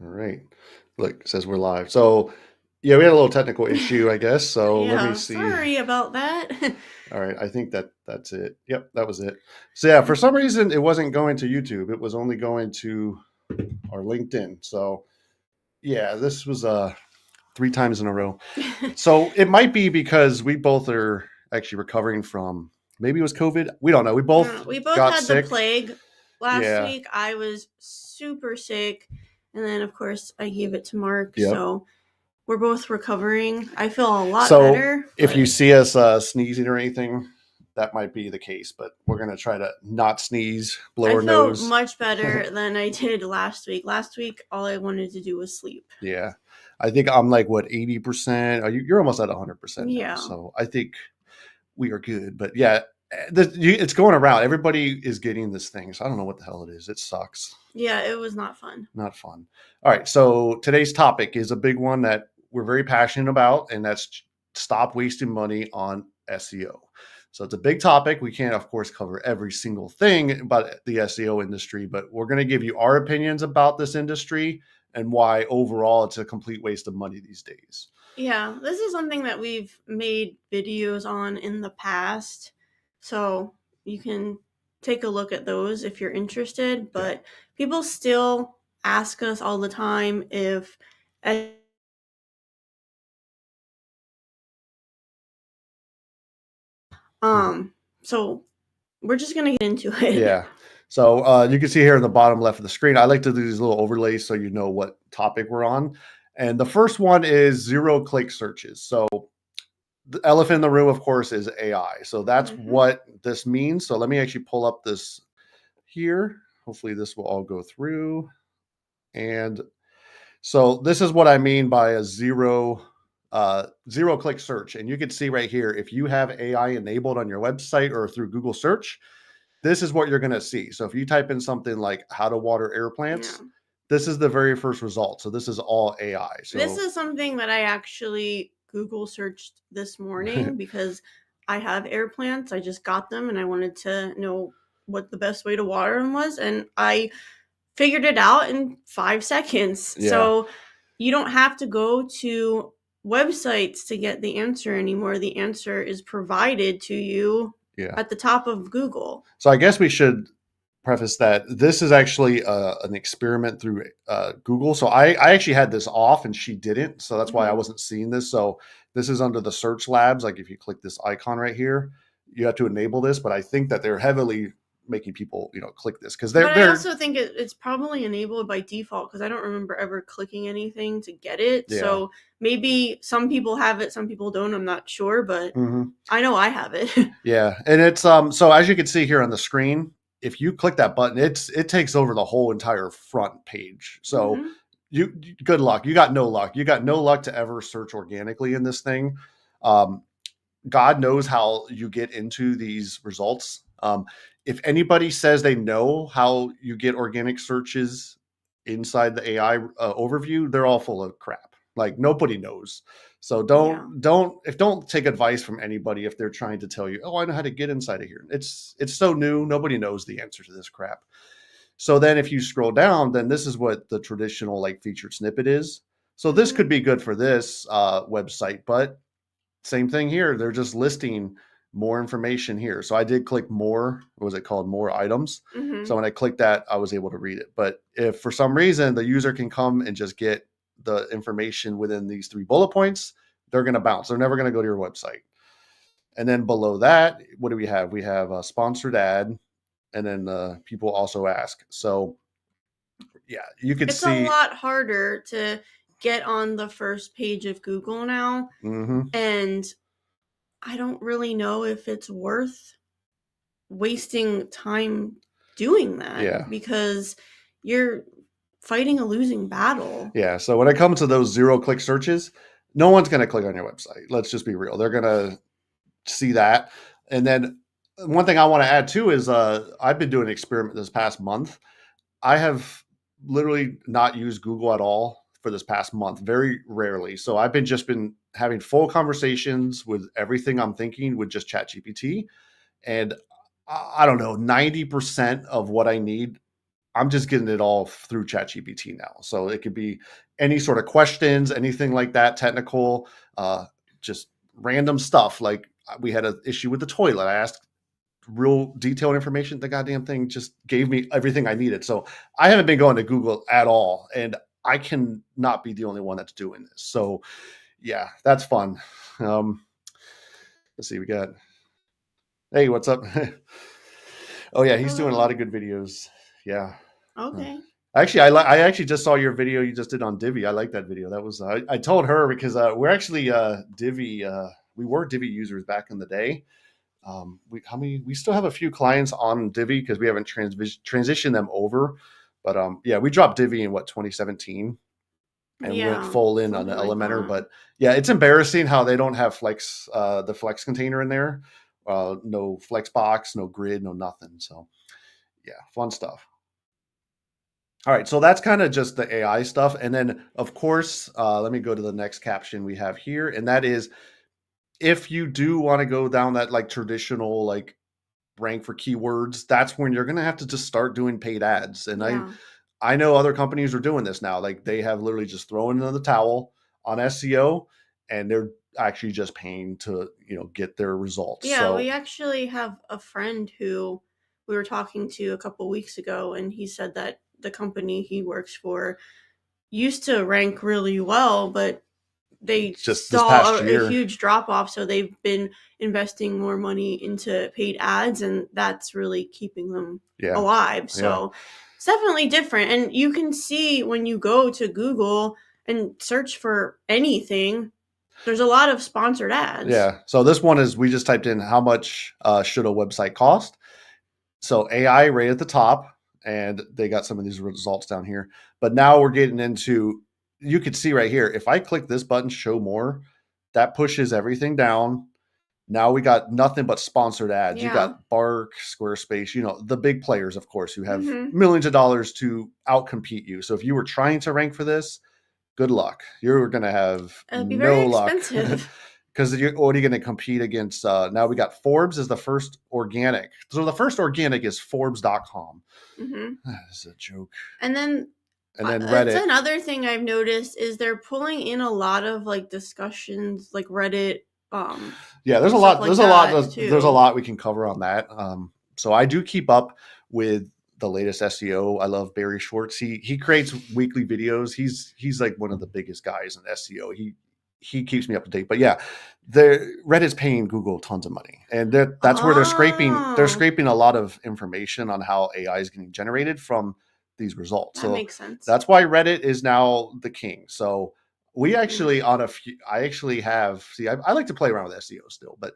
All right. Look, it says we're live. So, yeah, we had a little technical issue, I guess. So let me Yeah, see. sorry about that. All right, I think that's it. Yep, that was it. So yeah, for some reason it wasn't going to YouTube. It was only going to our LinkedIn. So yeah, this was 3 times in a row. So it might be because we both are actually recovering from, maybe it was COVID. We don't know. We both We both got had the sick. plague last Yeah. week. I was super sick, and then of course I gave it to Mark. Yep. So we're both recovering. I feel a lot So better, if you but see us sneezing or anything, that might be the case. But we're gonna try to not sneeze, blow I our feel nose. much better than I did last week. Last week, all I wanted to do was sleep. Yeah, I think I'm like what 80%. You're almost at 100% now. Yeah. So I think we are good. But yeah, it's going around. Everybody is getting this thing. So I don't know what the hell it is. It sucks. Yeah, it was not fun. Not fun. All right. So today's topic is a big one that we're very passionate about, and that's stop wasting money on SEO. So it's a big topic. We can't, of course, cover every single thing about the SEO industry, but we're going to give you our opinions about this industry and why overall it's a complete waste of money these days. Yeah, this is something that we've made videos on in the past. So you can take a look at those if you're interested. Yeah. But people still ask us all the time if. Mhm. So we're just going to get into it. Yeah. So you can see here in the bottom left of the screen, I like to do these little overlays so you know what topic we're on. And the first one is zero click searches. So the elephant in the room, of course, is AI. So that's Mm-hmm. what this means. So let me actually pull up this here. Hopefully, this will all go through. And so this is what I mean by a zero click search. And you can see right here, if you have AI enabled on your website or through Google search, this is what you're going to see. So if you type in something like how to water air Yeah. plants, this is the very first result. So this is all AI. This So is something that I actually Google searched this morning because I have air plants. I just got them and I wanted to know what the best way to water them was. And I figured it out in 5 seconds. yeah, So you don't have to go to websites to get the answer anymore. The answer is provided to you yeah. at the top of Google. So I guess we should preface that this is actually an experiment through Google. So I actually had this off and she didn't. So that's why I Mm-hmm. wasn't seeing this. So this is under the search labs. Like if you click this icon right here, you have to enable this. But I think that they're heavily making people, click this because But I they're also think it's probably enabled by default because I don't remember ever clicking anything to get it. yeah. So maybe some people have it, some people don't. I'm not sure, but Hmm. I know I have it. Yeah. And it's so as you can see here on the screen, if you click that button, it takes over the whole entire front page. So Mm-hmm. you good luck. You got no luck. You got no luck to ever search organically in this thing. Um, God knows how you get into these results. If anybody says they know how you get organic searches inside the AI overview, they're all full of crap. Like nobody knows. So Yeah. don't take advice from anybody if they're trying to tell you, oh, I know how to get inside of here. It's so new. Nobody knows the answer to this crap. So then if you scroll down, then this is what the traditional like featured snippet is. So this Mm-hmm. could be good for this website, but same thing here. They're just listing more information here. So I did click more. What was it called? More items. Mm-hmm. So when I clicked that, I was able to read it. But if for some reason the user can come and just get the information within these 3 bullet points, they're going to bounce. They're never going to go to your website. And then below that, what do we have? We have a sponsored ad, and then people also ask. So yeah, you could It's a see. lot harder to get on the first page of Google now, Mhm. and I don't really know if it's worth wasting time doing that Yeah. because you're fighting a losing battle. Yeah. So when it comes to those zero click searches, no one's going to click on your website. Let's just be real. They're going to see that. And then one thing I want to add too is I've been doing an experiment this past month. I have literally not used Google at all for this past month, very rarely. So I've been having full conversations with everything I'm thinking with just ChatGPT. And I don't know, 90% of what I need I'm just getting it all through ChatGPT now. So it could be any sort of questions, anything like that, technical, just random stuff. Like we had an issue with the toilet. I asked real detailed information. The goddamn thing just gave me everything I needed. So I haven't been going to Google at all. And I can not be the only one that's doing this. So yeah, that's fun. Let's see, we got, hey, what's up? Oh yeah, he's doing a lot of good videos. Yeah. Okay. Actually, I actually just saw your video you just did on Divi. I like that video. That was I told her because we're actually Divi. We were Divi users back in the day. We still have a few clients on Divi because we haven't transitioned them over. But yeah, we dropped Divi in 2017 and went Yeah, full in on the something like Elementor. that. But yeah, it's embarrassing how they don't have Flex, the Flex container in there. No Flex box, no grid, no nothing. So yeah, fun stuff. All right, so that's kind of just the AI stuff. And then, of course, let me go to the next caption we have here. And that is, if you do want to go down that like traditional, like rank for keywords, that's when you're going to have to just start doing paid ads. And Yeah. I know other companies are doing this now. Like they have literally just thrown in the towel on SEO and they're actually just paying to, get their results. Yeah, So we actually have a friend who we were talking to a couple weeks ago, and he said that the company he works for used to rank really well, but they just this saw past a year, huge drop off, so they've been investing more money into paid ads, and that's really keeping them yeah, alive. yeah. So it's definitely different. And you can see when you go to Google and search for anything, there's a lot of sponsored ads. Yeah. So this one is we just typed in how much should a website cost. So AI right at the top, and they got some of these results down here. But now we're getting into, you can see right here, if I click this button, show more, that pushes everything down. Now we got nothing but sponsored ads. You Yeah. got Bark, Squarespace, the big players, of course, who have Mm-hmm. millions of dollars to outcompete you. So if you were trying to rank for this, good luck. You're going to have It'd be very no luck. expensive. Because what are you going to compete against? Now we got Forbes as the first organic. So the first organic is Forbes.com. Mm-hmm. This is a joke. And then And then it's Reddit. another thing I've noticed is they're pulling in a lot of like discussions, like Reddit, Yeah, there's a stuff lot. like There's a lot. that There's a too. lot we can cover on that. So I do keep up with the latest SEO. I love Barry Schwartz. He creates weekly videos. He's like one of the biggest guys in SEO. He keeps me up to date. But yeah, the Reddit's paying Google tons of money, and that's where they're scraping. They're Oh, scraping a lot of information on how AI is getting generated from these results. that So makes sense. that's why Reddit is now the king. So we Mm. actually on a few. I actually have. See, I like to play around with SEO still, but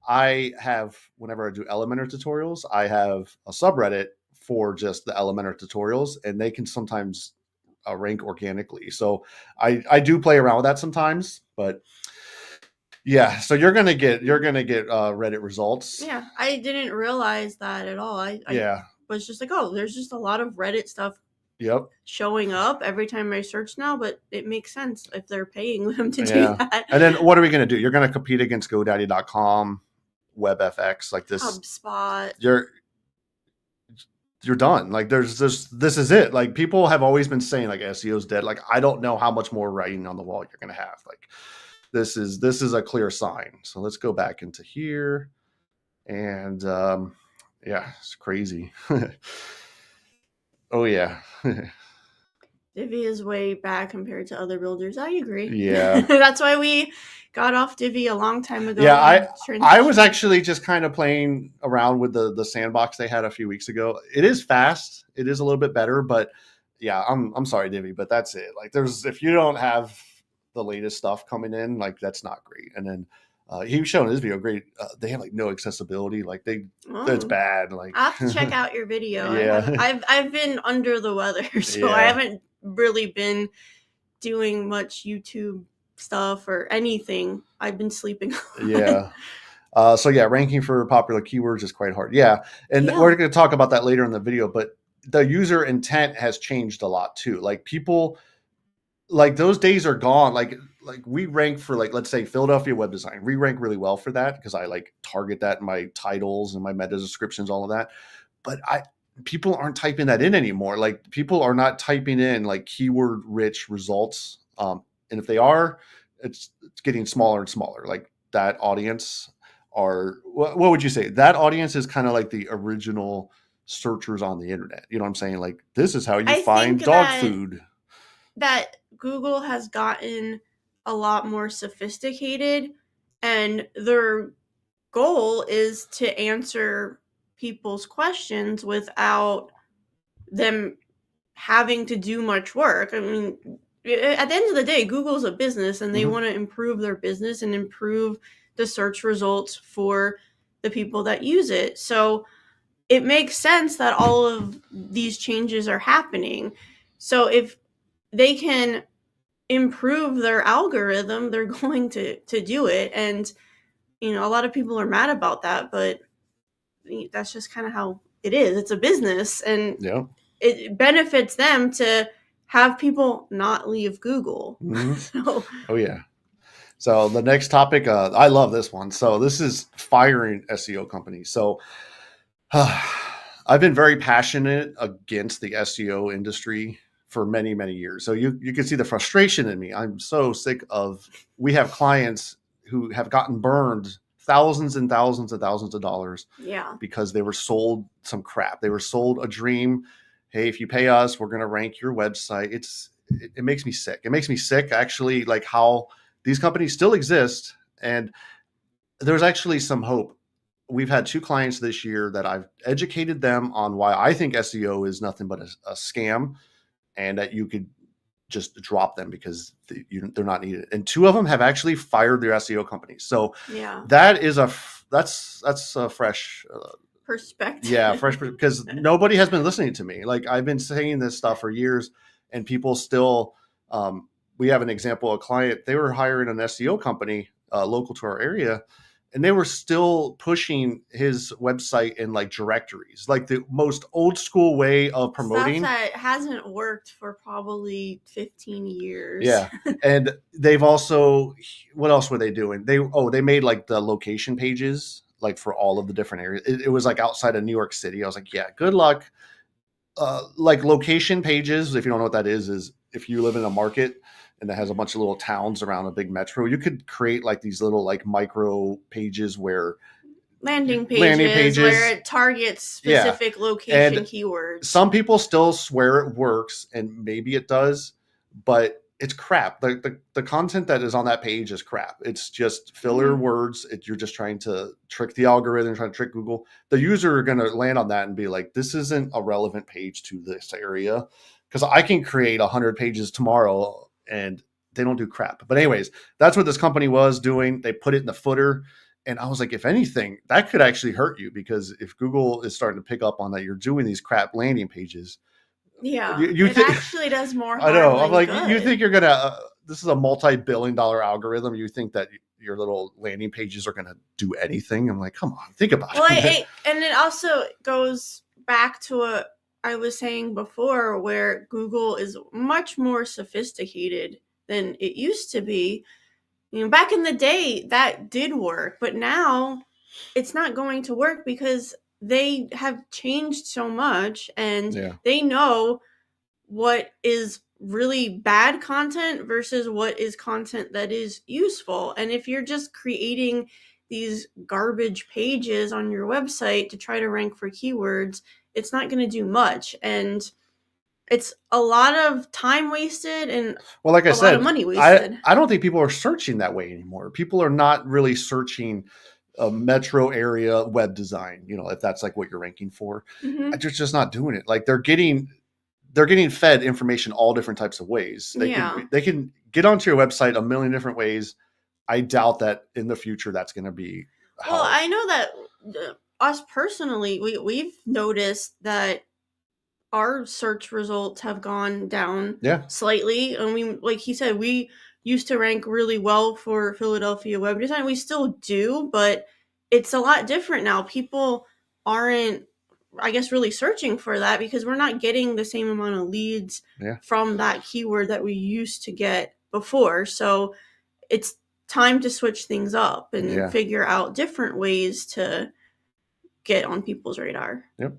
I have whenever I do Elementor tutorials, I have a subreddit for just the Elementor tutorials, and they can sometimes rank organically. So I do play around with that sometimes, but yeah. So you're gonna get Reddit results. Yeah, I didn't realize that at all. I Yeah. was just like, oh, there's just a lot of Reddit stuff Yep. showing up every time I search now, but it makes sense if they're paying them to do Yeah. that. And then what are we gonna do? You're gonna compete against GoDaddy.com, WebFX, like this. HubSpot. You're done. Like this is it. Like people have always been saying like SEO's dead. Like I don't know how much more writing on the wall you're gonna have. Like this is a clear sign. So let's go back into here. And yeah, it's crazy. Oh yeah. Divi is way bad compared to other builders. I agree. Yeah. That's why we got off Divi a long time ago. Yeah, and I was transitioned. actually just kind of playing around with the sandbox they had a few weeks ago. It is fast. It is a little bit better, but yeah, I'm sorry, Divi, but that's it. Like if you don't have the latest stuff coming in, like that's not great. And then he was showing his video great. They have like no accessibility. Like that's Oh, bad. Like I'll have to check out your video. yeah. I've been under the weather, so I Yeah. haven't really been doing much YouTube stuff or anything. I've been sleeping a lot. Yeah. So yeah, ranking for popular keywords is quite hard. Yeah, and Yeah. we're going to talk about that later in the video. But the user intent has changed a lot too. Like people, like those days are gone. Like we rank for like let's say Philadelphia web design. We rank really well for that because I like target that in my titles and my meta descriptions, all of that. But people aren't typing that in anymore. Like people are not typing in like keyword rich results. And if they are, it's getting smaller and smaller. Like that audience are what would you say? That audience is kind of like the original searchers on the internet. You know what I'm saying? Like this is how you I think find dog food. that Google has gotten a lot more sophisticated, and their goal is to answer people's questions without them having to do much work. I mean, at the end of the day, Google's a business and they Mhm. want to improve their business and improve the search results for the people that use it. So it makes sense that all of these changes are happening. So if they can improve their algorithm, they're going to do it. And a lot of people are mad about that, but that's just kind of how it is. It's a business, and Yeah. it benefits them to have people not leave Google. Mhm. So Oh yeah. So the next topic, I love this one. So this is firing SEO companies. So I've been very passionate against the SEO industry for many, many years. So you can see the frustration in me. I'm so sick of. We have clients who have gotten burned thousands and thousands and thousands of dollars yeah, because they were sold some crap. They were sold a dream. Hey, if you pay us, we're going to rank your website. It makes me sick. It makes me sick actually, like how these companies still exist, and there's actually some hope. We've had two clients this year that I've educated them on why I think SEO is nothing but a scam, and that you could just drop them because they're not needed. And two of them have actually fired their SEO companies. So yeah, that is that's a fresh, yeah, perspective. fresh, because nobody has been listening to me. Like I've been saying this stuff for years, and people still. We have an example, a client, they were hiring an SEO company local to our area, and they were still pushing his website in like directories, like the most old school way of Stuff promoting. that hasn't worked for probably 15 years. Yeah. And they've also, what else were they doing? They made like the location pages like for all of the different areas. It was like outside of New York City. I was like, yeah, good luck. Like location pages, if you don't know what that is if you live in a market and that has a bunch of little towns around a big metro, you could create like these little like micro pages where Landing landing pages where pages, it targets yeah. specific location And keywords. some people still swear it works, and maybe it does, but it's crap. The content that is on that page is crap. It's just filler Mhm. words. You're just trying to trick the algorithm, trying to trick Google. The user are going to land on that and be like, this isn't a relevant page to this area, because I can create 100 pages tomorrow and they don't do crap. But anyways, that's what this company was doing. They put it in the footer. And I was like, if anything, that could actually hurt you, because if Google is starting to pick up on that you're doing these crap landing pages, Yeah, you it think, actually does more I harm know, I'm than like, you think good. you're gonna, this is a multi-billion-dollar algorithm. You think that your little landing pages are gonna do anything? I'm like, come on, think about Well, it. and it also goes back to what I was saying before, where Google is much more sophisticated than it used to be. Back in the day, that did work, but now it's not going to work because they have changed so much, and Yeah. they know what is really bad content versus what is content that is useful. And if you're just creating these garbage pages on your website to try to rank for keywords, it's not going to do much. And it's a lot of time wasted and Well, like I a lot of said, money I wasted. I don't think people are searching that way anymore. People are not really searching a metro area web design, if that's like what you're ranking for. Hmm. They're just not doing it. Like they're getting fed information all different types of ways. Yeah. They can get onto your website a million different ways. I doubt that in the future that's going to be Well, how. I know that us personally, we've noticed that our search results have gone down Yeah, slightly. I mean, like he said, we used to rank really well for Philadelphia web design. We still do, but it's a lot different now. People aren't, I guess, really searching for that because we're not getting the same amount of leads yeah, from that keyword that we used to get before. So it's time to switch things up and yeah, figure out different ways to get on people's radar. yep.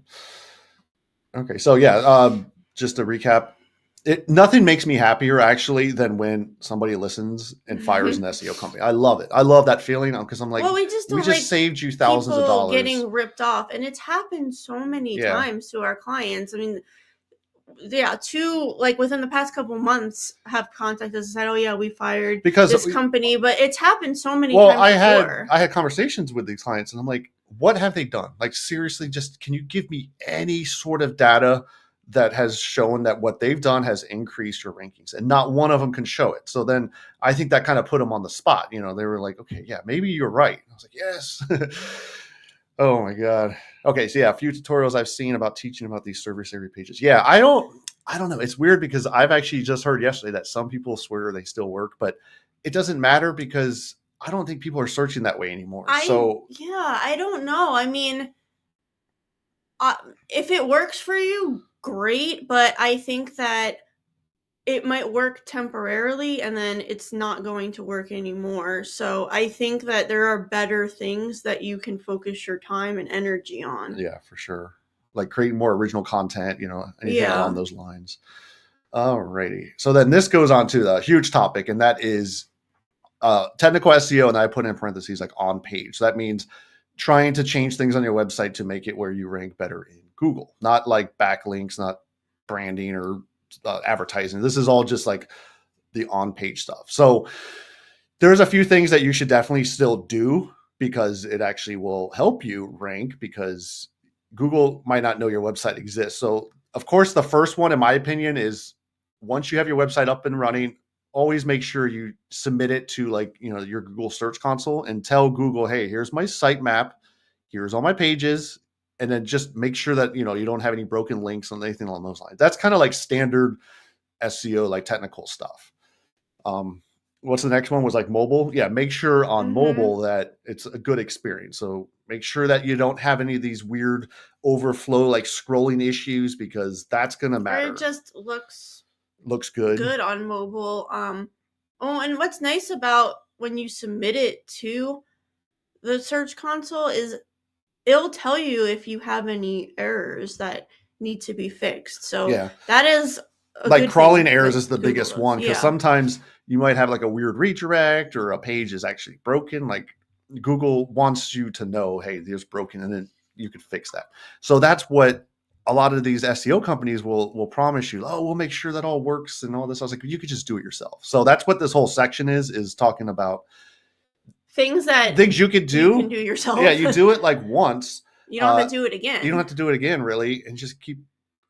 Okay, so yeah, just to recap, nothing makes me happier actually than when somebody listens and fires an SEO company. I love it. I love that feeling because I'm like, Well, we just we don't just like saved you thousands of people dollars. getting ripped off, and it's happened so many Yeah, times to our clients. I mean, yeah, two, like within the past couple months, have contacted us and said, "Oh yeah, we fired because this company," but it's happened so many well, times I had before. I had conversations with these clients, and I'm like, what have they done? Like seriously, just can you give me any sort of data that has shown that what they've done has increased your rankings? And not one of them can show it. So then I think that kind of put them on the spot. You know, they were like, okay, yeah, maybe you're right. I was like, yes. Oh my god. Okay, so yeah, a few tutorials I've seen about teaching about these service area pages. Yeah, I don't know. It's weird because I've actually just heard yesterday that some people swear they still work, but it doesn't matter because I don't think people are searching that way anymore. So I don't know. I mean, uh, if it works for you, great, but I think that it might work temporarily and then it's not going to work anymore. So I think that there are better things that you can focus your time and energy on. yeah, for sure. Like creating more original content, anything along Yeah. those lines. Alrighty. So then this goes on to the huge topic, and that is technical SEO, and I put in parentheses like on page. So that means trying to change things on your website to make it where you rank better in Google, not like backlinks, not branding or advertising. This is all just like the on page stuff. So there's a few things that you should definitely still do because it actually will help you rank because Google might not know your website exists. So, of course, the first one, in my opinion, is once you have your website up and running, always make sure you submit it to your Google Search Console and tell Google, hey, here's my site map, here's all my pages, and then just make sure that you don't have any broken links on anything along those lines. That's kind of like standard SEO, like technical stuff. Um, what's the next one was like mobile. Yeah, make sure on Mhm. mobile that it's a good experience. So make sure that you don't have any of these weird overflow like scrolling issues because that's going to Or it matter. just looks Looks good. good on mobile. Oh, and what's nice about when you submit it to the search console is it'll tell you if you have any errors that need to be fixed. So Yeah. that is a Like good crawling thing errors that is the Google biggest does. one because Yeah. sometimes you might have like a weird redirect or a page is actually broken. Like Google wants you to know, hey, there's broken, and then you could fix that. So that's what a lot of these SEO companies will promise you. Oh, we'll make sure that all works and all this. I was like, you could just do it yourself. So that's what this whole section is talking about Things that things you could you can do. do Yeah, yourself. you do it like once. You don't have Uh, to do it you don't have again. to do it again, really, and just keep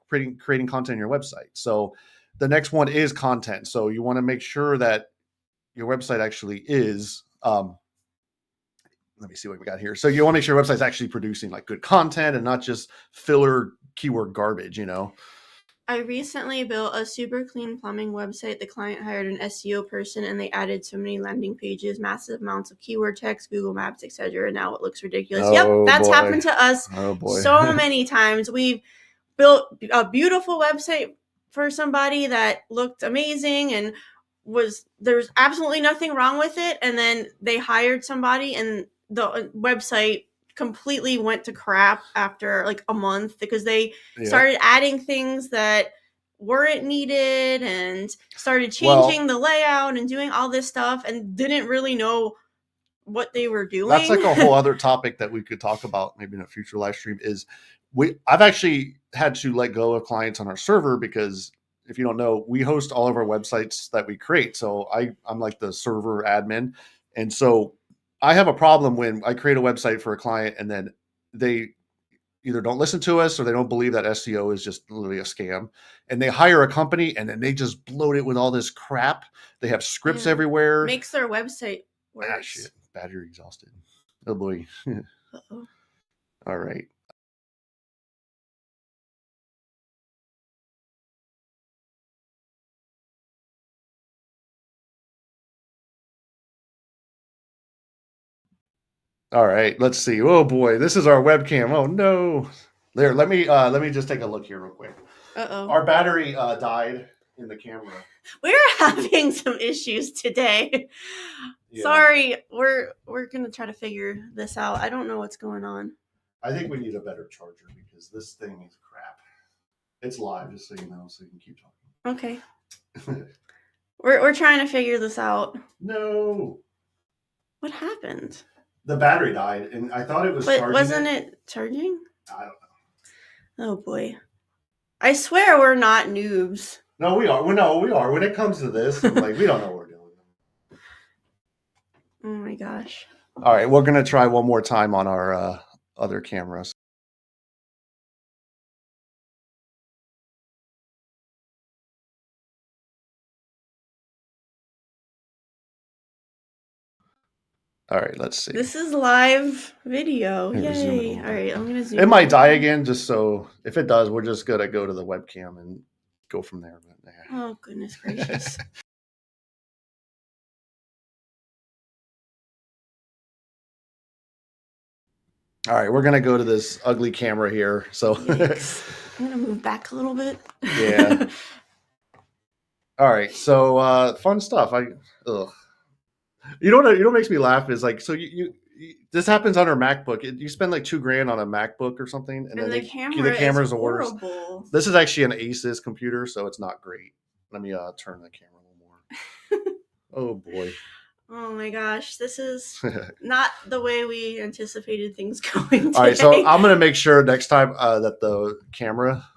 creating content on your website. So the next one is content. So you want to make sure that your website actually is. Let me see what we got here. So you want to make sure your website's actually producing like good content and not just filler keyword garbage. I recently built a super clean plumbing website. The client hired an SEO person and they added so many landing pages, massive amounts of keyword text, Google Maps, etc. Now it looks ridiculous. Yep, Oh that's boy. happened to us Oh boy. so many times. We've built a beautiful website for somebody that looked amazing and there's absolutely nothing wrong with it, and then they hired somebody and the website completely went to crap after like a month because they Yep. started adding things that weren't needed and started changing Well, the layout and doing all this stuff and didn't really know what they were that's doing. like a whole other topic that we could talk about maybe in a future live stream is I've actually had to let go of clients on our server because if you don't know, we host all of our websites that we create. So I'm like the server admin. And so I have a problem when I create a website for a client and then they either don't listen to us or they don't believe that SEO is just literally a scam. And they hire a company and then they just bloat it with all this crap. They have scripts Yeah. everywhere. Makes their website Ah, shit. worse. Battery exhausted. Oh boy. Uh-oh. All right. All right. Let's see. Oh boy, this is our webcam. Oh no. There, let me just take a look here real quick. Uh-oh. Our battery died in the camera. We're having some issues today. Yeah. Sorry, we're gonna try to figure this out. I don't know what's going on. I think we need a better charger because this thing is crap. It's live, just so you know, so you can keep Okay. talking. We're trying to figure this out. No. What happened? The battery died, and I thought it was But charging. wasn't it charging? I don't Oh boy. I swear we're not noobs. know. No, we are. No, we are. When it comes to this, I'm like, we don't know what we're doing. Oh my gosh. All right, we're gonna try one more time on our other cameras. All right, let's see. This is live video. Here, zoom it a Yay. little All bit. right, I'm gonna zoom. It might die again, just so if it does, we're just gonna go to the webcam and go from there. But, Oh goodness gracious. All right, we're gonna go to this ugly camera here. So Yikes. I'm gonna move back a little bit. Yeah. All right, so fun stuff. Ugh. You know what makes me laugh is like, so you this happens on our MacBook. You spend like $2,000 on a Macbook or something, and then the camera's camera is the worst. horrible. This is actually an Asus computer, so it's not great. Let me turn the camera a little more. Oh boy. Oh my gosh, this is not the way we anticipated things going today. All right, so I'm gonna make sure next time that the camera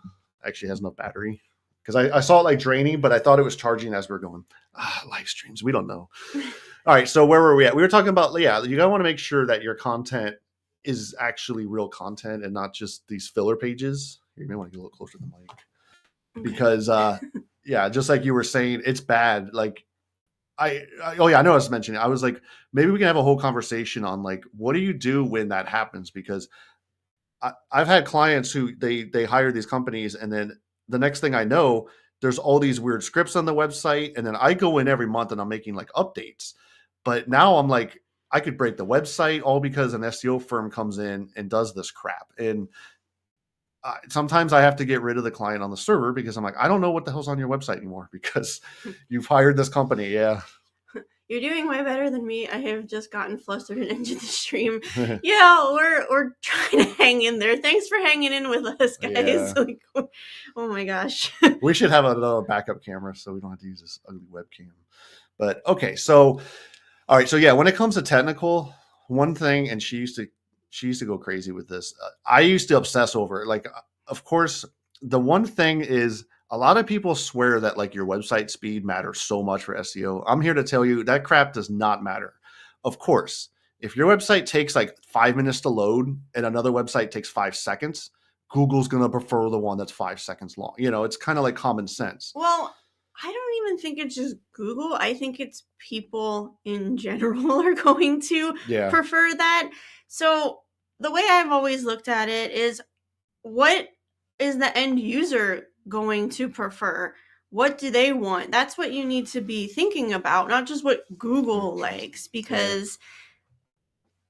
actually has enough battery, because I saw it like draining, but I thought it was charging as we are going. Live streams, we don't know. All right, so where were we at? We were talking about, yeah, you gotta want to make sure that your content is actually real content and not just these filler pages. You may want to get a little closer to the mic, because yeah, just like you were saying, it's bad. Like oh yeah, I know I was mentioning. I was like, maybe we can have a whole conversation on like, what do you do when that happens? Because I've had clients who they hire these companies, and then the next thing I know, there's all these weird scripts on the website, and then I go in every month and I'm making like updates. But now I'm like, I could break the website all because an SEO firm comes in and does this crap. And sometimes I have to get rid of the client on the server because I'm like, I don't know what the hell's on your website anymore because you've hired this company. Yeah. You're doing way better than me. I have just gotten flustered and into the stream. Yeah, we're trying to hang in there. Thanks for hanging in with us, guys. Yeah. Like, oh my gosh. We should have another backup camera so we don't have to use this ugly webcam. But okay, so all right, so yeah, when it comes to technical, one thing, and she used to go crazy with this. I used to obsess over it. Like, of course, the one thing is a lot of people swear that like your website speed matters so much for SEO. I'm here to tell you that crap does not matter. Of course, if your website takes like 5 minutes to load and another website takes 5 seconds, Google's going to prefer the one that's 5 seconds long. You know, it's kind of like common sense. Well, I don't even think it's just Google. I think it's people in general are going to prefer that. So the way I've always looked at it is, what is the end user going to prefer? What do they want? That's what you need to be thinking about, not just what Google likes. Because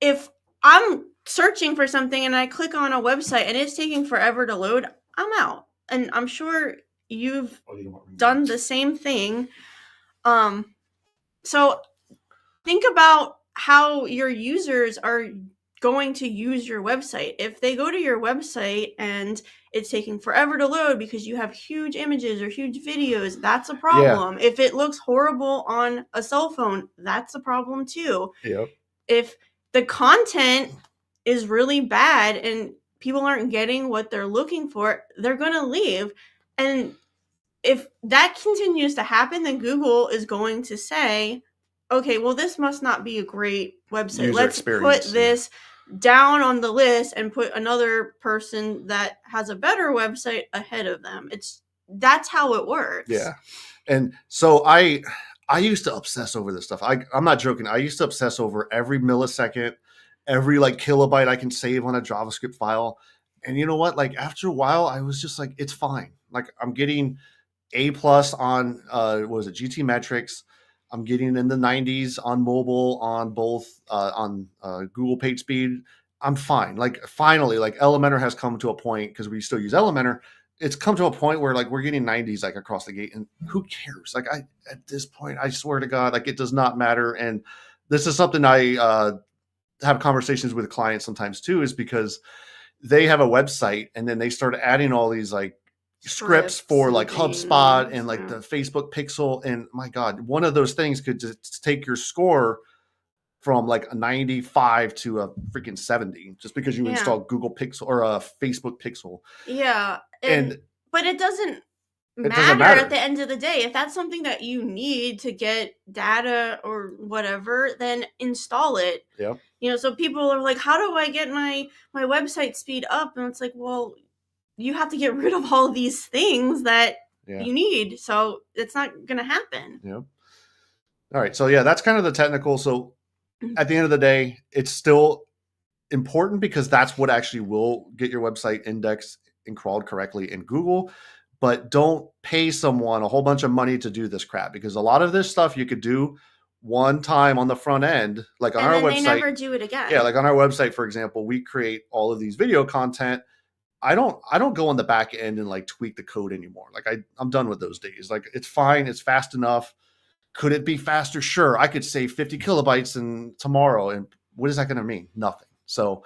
if I'm searching for something and I click on a website and it's taking forever to load, I'm out. And I'm sure you've done the same thing. So think about how your users are going to use your website. If they go to your website and it's taking forever to load because you have huge images or huge videos, that's a problem. Yeah. If it looks horrible on a cell phone, that's a problem too. Yep. If the content is really bad and people aren't getting what they're looking for, they're going to leave. And if that continues to happen, then Google is going to say, okay, well, this must not be a great website. Let's put this down on the list and put another person that has a better website ahead of them. That's how it works. Yeah. And so I used to obsess over this stuff. I'm not joking. I used to obsess over every millisecond, every like kilobyte I can save on a JavaScript file. And you know what? Like after a while, I was just like, it's fine. Like I'm getting A+ on what was it, GT metrics. I'm getting in the 90s on mobile on both on Google PageSpeed. I'm fine. Like finally, like Elementor has come to a point, because we still use Elementor. It's come to a point where like we're getting 90s like across the gate, and who cares? Like at this point, I swear to God, like it does not matter. And this is something I have conversations with clients sometimes too, is because they have a website and then they start adding all these like scripts Scripts for and like HubSpot things. and like Yeah. the Facebook pixel. And my God, one of those things could just take your score from like a 95 to a freaking 70 just because you Yeah. install Google Pixel or a Facebook Pixel. Yeah. And But it doesn't it doesn't matter at matter. the end of the day. If that's something that you need to get data or whatever, then install it. Yep. So people are like, how do I get my website speed up? And it's like, well, you have to get rid of all these things that you need. So it's not going to happen. Yep. All right. So yeah, that's kind of the technical. So at the end of the day, it's still important because that's what actually will get your website indexed and crawled correctly in Google. But don't pay someone a whole bunch of money to do this crap, because a lot of this stuff you could do one time on the front end, like on And our then they website. never do it again. Yeah, like on our website, for example, we create all of these video content. I don't go on the back end and like tweak the code anymore. Like I'm done with those days. Like it's fine, it's fast enough. Could it be faster? Sure. I could save 50 kilobytes in tomorrow. And what is that going to mean? Nothing. So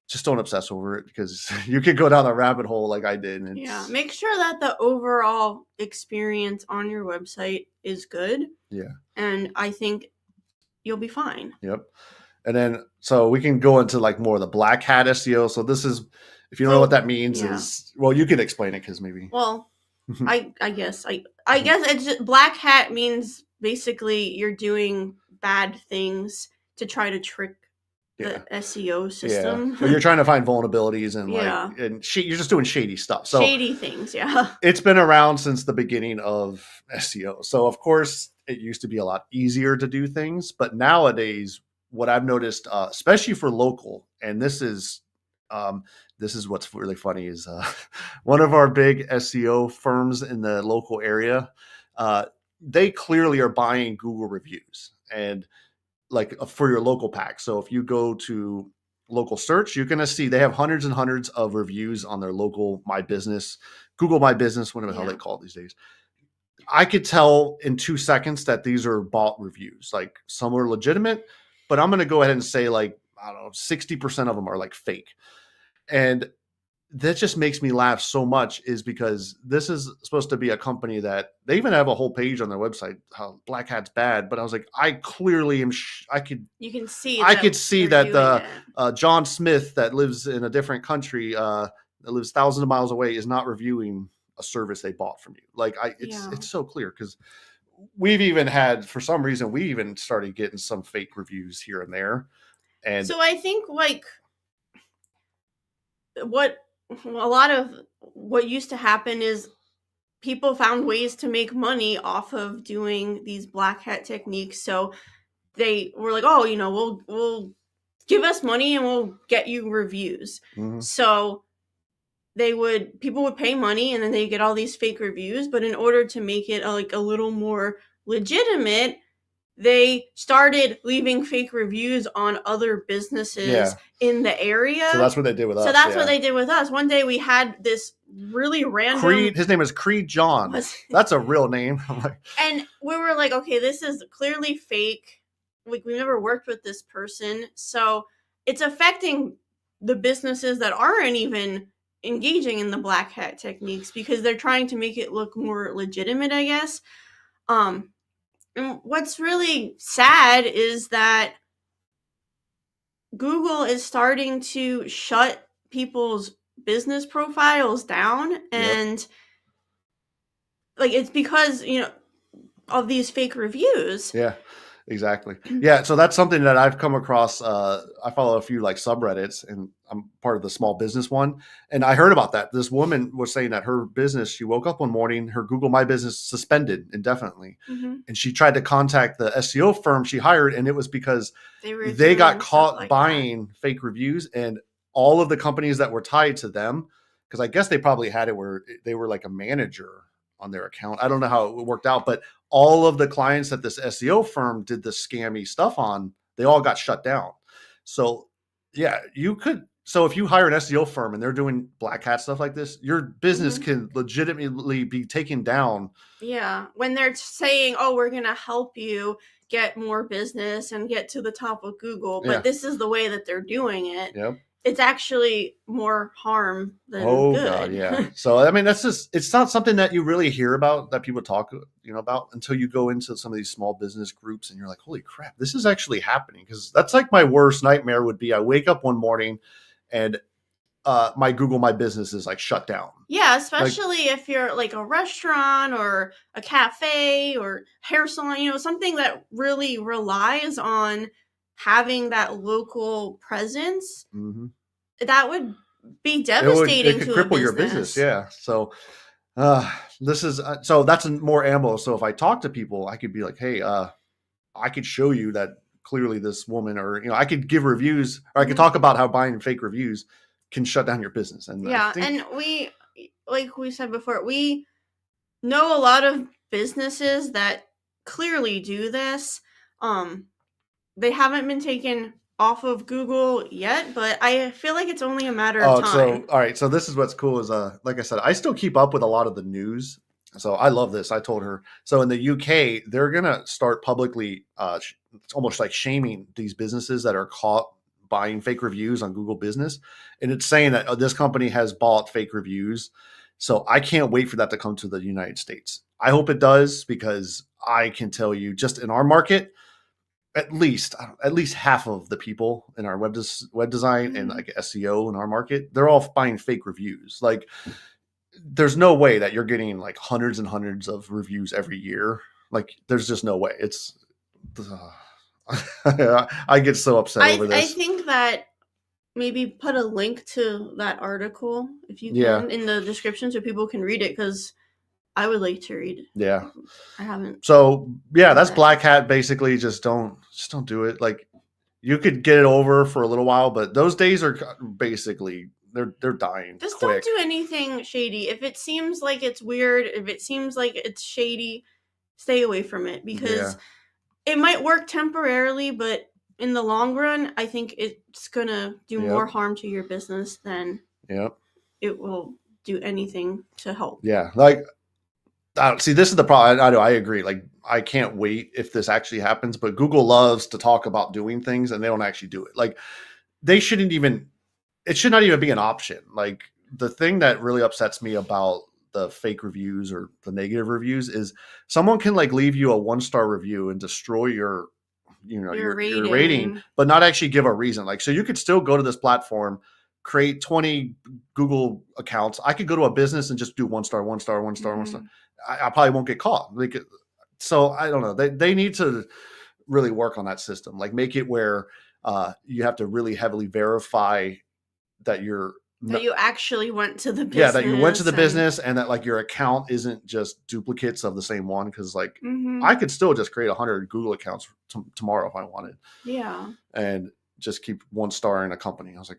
just don't obsess over it, because you could go down a rabbit hole like I did. And Yeah. Make sure that the overall experience on your website is good. Yeah. And I think you'll be fine. Yep. And then, so we can go into like more of the black hat SEO. So this is, if you don't know what that means, is, well, you could explain it because maybe. Well, I guess it's just, black hat means basically you're doing bad things to try to trick the SEO system. Yeah. Or you're trying to find vulnerabilities and like, and you're just doing shady stuff. So shady things. Yeah. It's been around since the beginning of SEO. So of course it used to be a lot easier to do things, but nowadays what I've noticed, especially for local, and this is what's really funny, is one of our big SEO firms in the local area, they clearly are buying Google reviews and like for your local pack. So if you go to local search, you're going to see they have hundreds and hundreds of reviews on their local My Business, Google My Business, whatever the hell they call it these days. I could tell in 2 seconds that these are bot reviews. Like some are legitimate, but I'm going to go ahead and say like, I don't know, 60% of them are like fake. And that just makes me laugh so much, is because this is supposed to be a company that they even have a whole page on their website, how Black Hat's bad. But I was like, I clearly am, you can see, I could see that the John Smith that lives in a different country, that lives thousands of miles away, is not reviewing a service they bought from you. Like it's so clear, because we've even had, for some reason, we even started getting some fake reviews here and there. And so I think like what a lot of what used to happen is people found ways to make money off of doing these black hat techniques. So they were like, oh, we'll give us money and we'll get you reviews. Mm-hmm. So people would pay money and then they get all these fake reviews. But in order to make it a little more legitimate, they started leaving fake reviews on other businesses in the area. So that's what they did with us. So that's what they did with us. One day we had this really random Creed. His name is Creed John. That's a real name. And we were like, okay, this is clearly fake. Like, we've never worked with this person. So it's affecting the businesses that aren't even engaging in the black hat techniques, because they're trying to make it look more legitimate, I guess. And what's really sad is that Google is starting to shut people's business profiles down, and like it's because of these fake reviews. Yeah, exactly. Yeah, so that's something that I've come across. I follow a few like subreddits, and I'm part of the small business one. And I heard about that. This woman was saying that her business, she woke up one morning, her Google My Business suspended indefinitely. Mm-hmm. And she tried to contact the SEO firm she hired, and it was because they got caught buying fake reviews, and all of the companies that were tied to them, because I guess they probably had it where they were like a manager on their account. I don't know how it worked out, but all of the clients that this SEO firm did the scammy stuff on, they all got shut down. So yeah, you could. So if you hire an SEO firm and they're doing black hat stuff like this, your business can legitimately be taken down. Yeah. When they're saying, oh, we're going to help you get more business and get to the top of Google, but this is the way that they're doing it. Yep. it's actually more harm than Oh God, good. yeah. So I mean, that's just it's not something that you really hear about that people talk, about until you go into some of these small business groups and you're like, holy crap, this is actually happening. Because that's like my worst nightmare would be I wake up one morning and my Google My Business is like shut down. Yeah, Like, especially if you're like a restaurant or a cafe or hair salon, something that really relies on having that local presence, mhm. that would be It devastating could to a cripple your business, business. yeah. So this is so that's more ammo. So if I talk to people, I could be like, hey, I could show you that clearly this woman, or I could give reviews, or I could Mhm. talk about how buying fake reviews can shut down your business. And I Yeah, think, and like we said before, we know a lot of businesses that clearly do this. Um, they haven't been taken off of Google yet, but I feel like it's only a matter of oh, so time. all right, so this is what's cool is like I said, I still keep up with a lot of the news. So I love this. I told her. So in the UK, they're gonna start publicly, it's almost like shaming these businesses that are caught buying fake reviews on Google Business, and it's saying that this company has bought fake reviews. So I can't wait for that to come to the United States. I hope it does because I can tell you, just in our market, at least half of the people in our web design and Mhm. like SEO in our market, they're all buying fake reviews. Like, there's no way that you're getting like hundreds and hundreds of reviews every year. Like, there's just no way. It's I get so upset over I this. think that maybe put a link to that article if you Yeah, can in the description so people can read it, because I would like to read. yeah. I haven't So yeah, read that's that yet. black hat. Basically, just don't do it. Like, you could get it over for a little while, but those days are basically they're dying Just don't quick. do anything shady. If it seems like it's weird, if it seems like it's shady, stay away from it, because Yeah, it might work temporarily, but in the long run, I think it's gonna do more yep, harm to your business than yep, it will do anything to help. yeah. Like, I don't see. This is the problem. I know. I agree. Like, I can't wait if this actually happens. But Google loves to talk about doing things, and they don't actually do it. Like, they shouldn't even. It should not even be an option. Like, the thing that really upsets me about the fake reviews or the negative reviews is someone can like leave you a 1-star review and destroy your Your your rating, rating. but not actually give a reason. Like, so you could still go to this platform, create 20 Google accounts. I could go to a business and just do 1-star, 1-star, 1-star, 1-star. Mhm. I probably won't get caught. Like, so I don't know. They need to really work on that system. Like, make it where you have to really heavily verify that you're That you actually went to the yeah, that you went to the business and business and that like your account isn't just duplicates of the same one. Cause like I mhm. could still just create 100 Google accounts tomorrow if I wanted Yeah. and just keep 1-star in a company. I was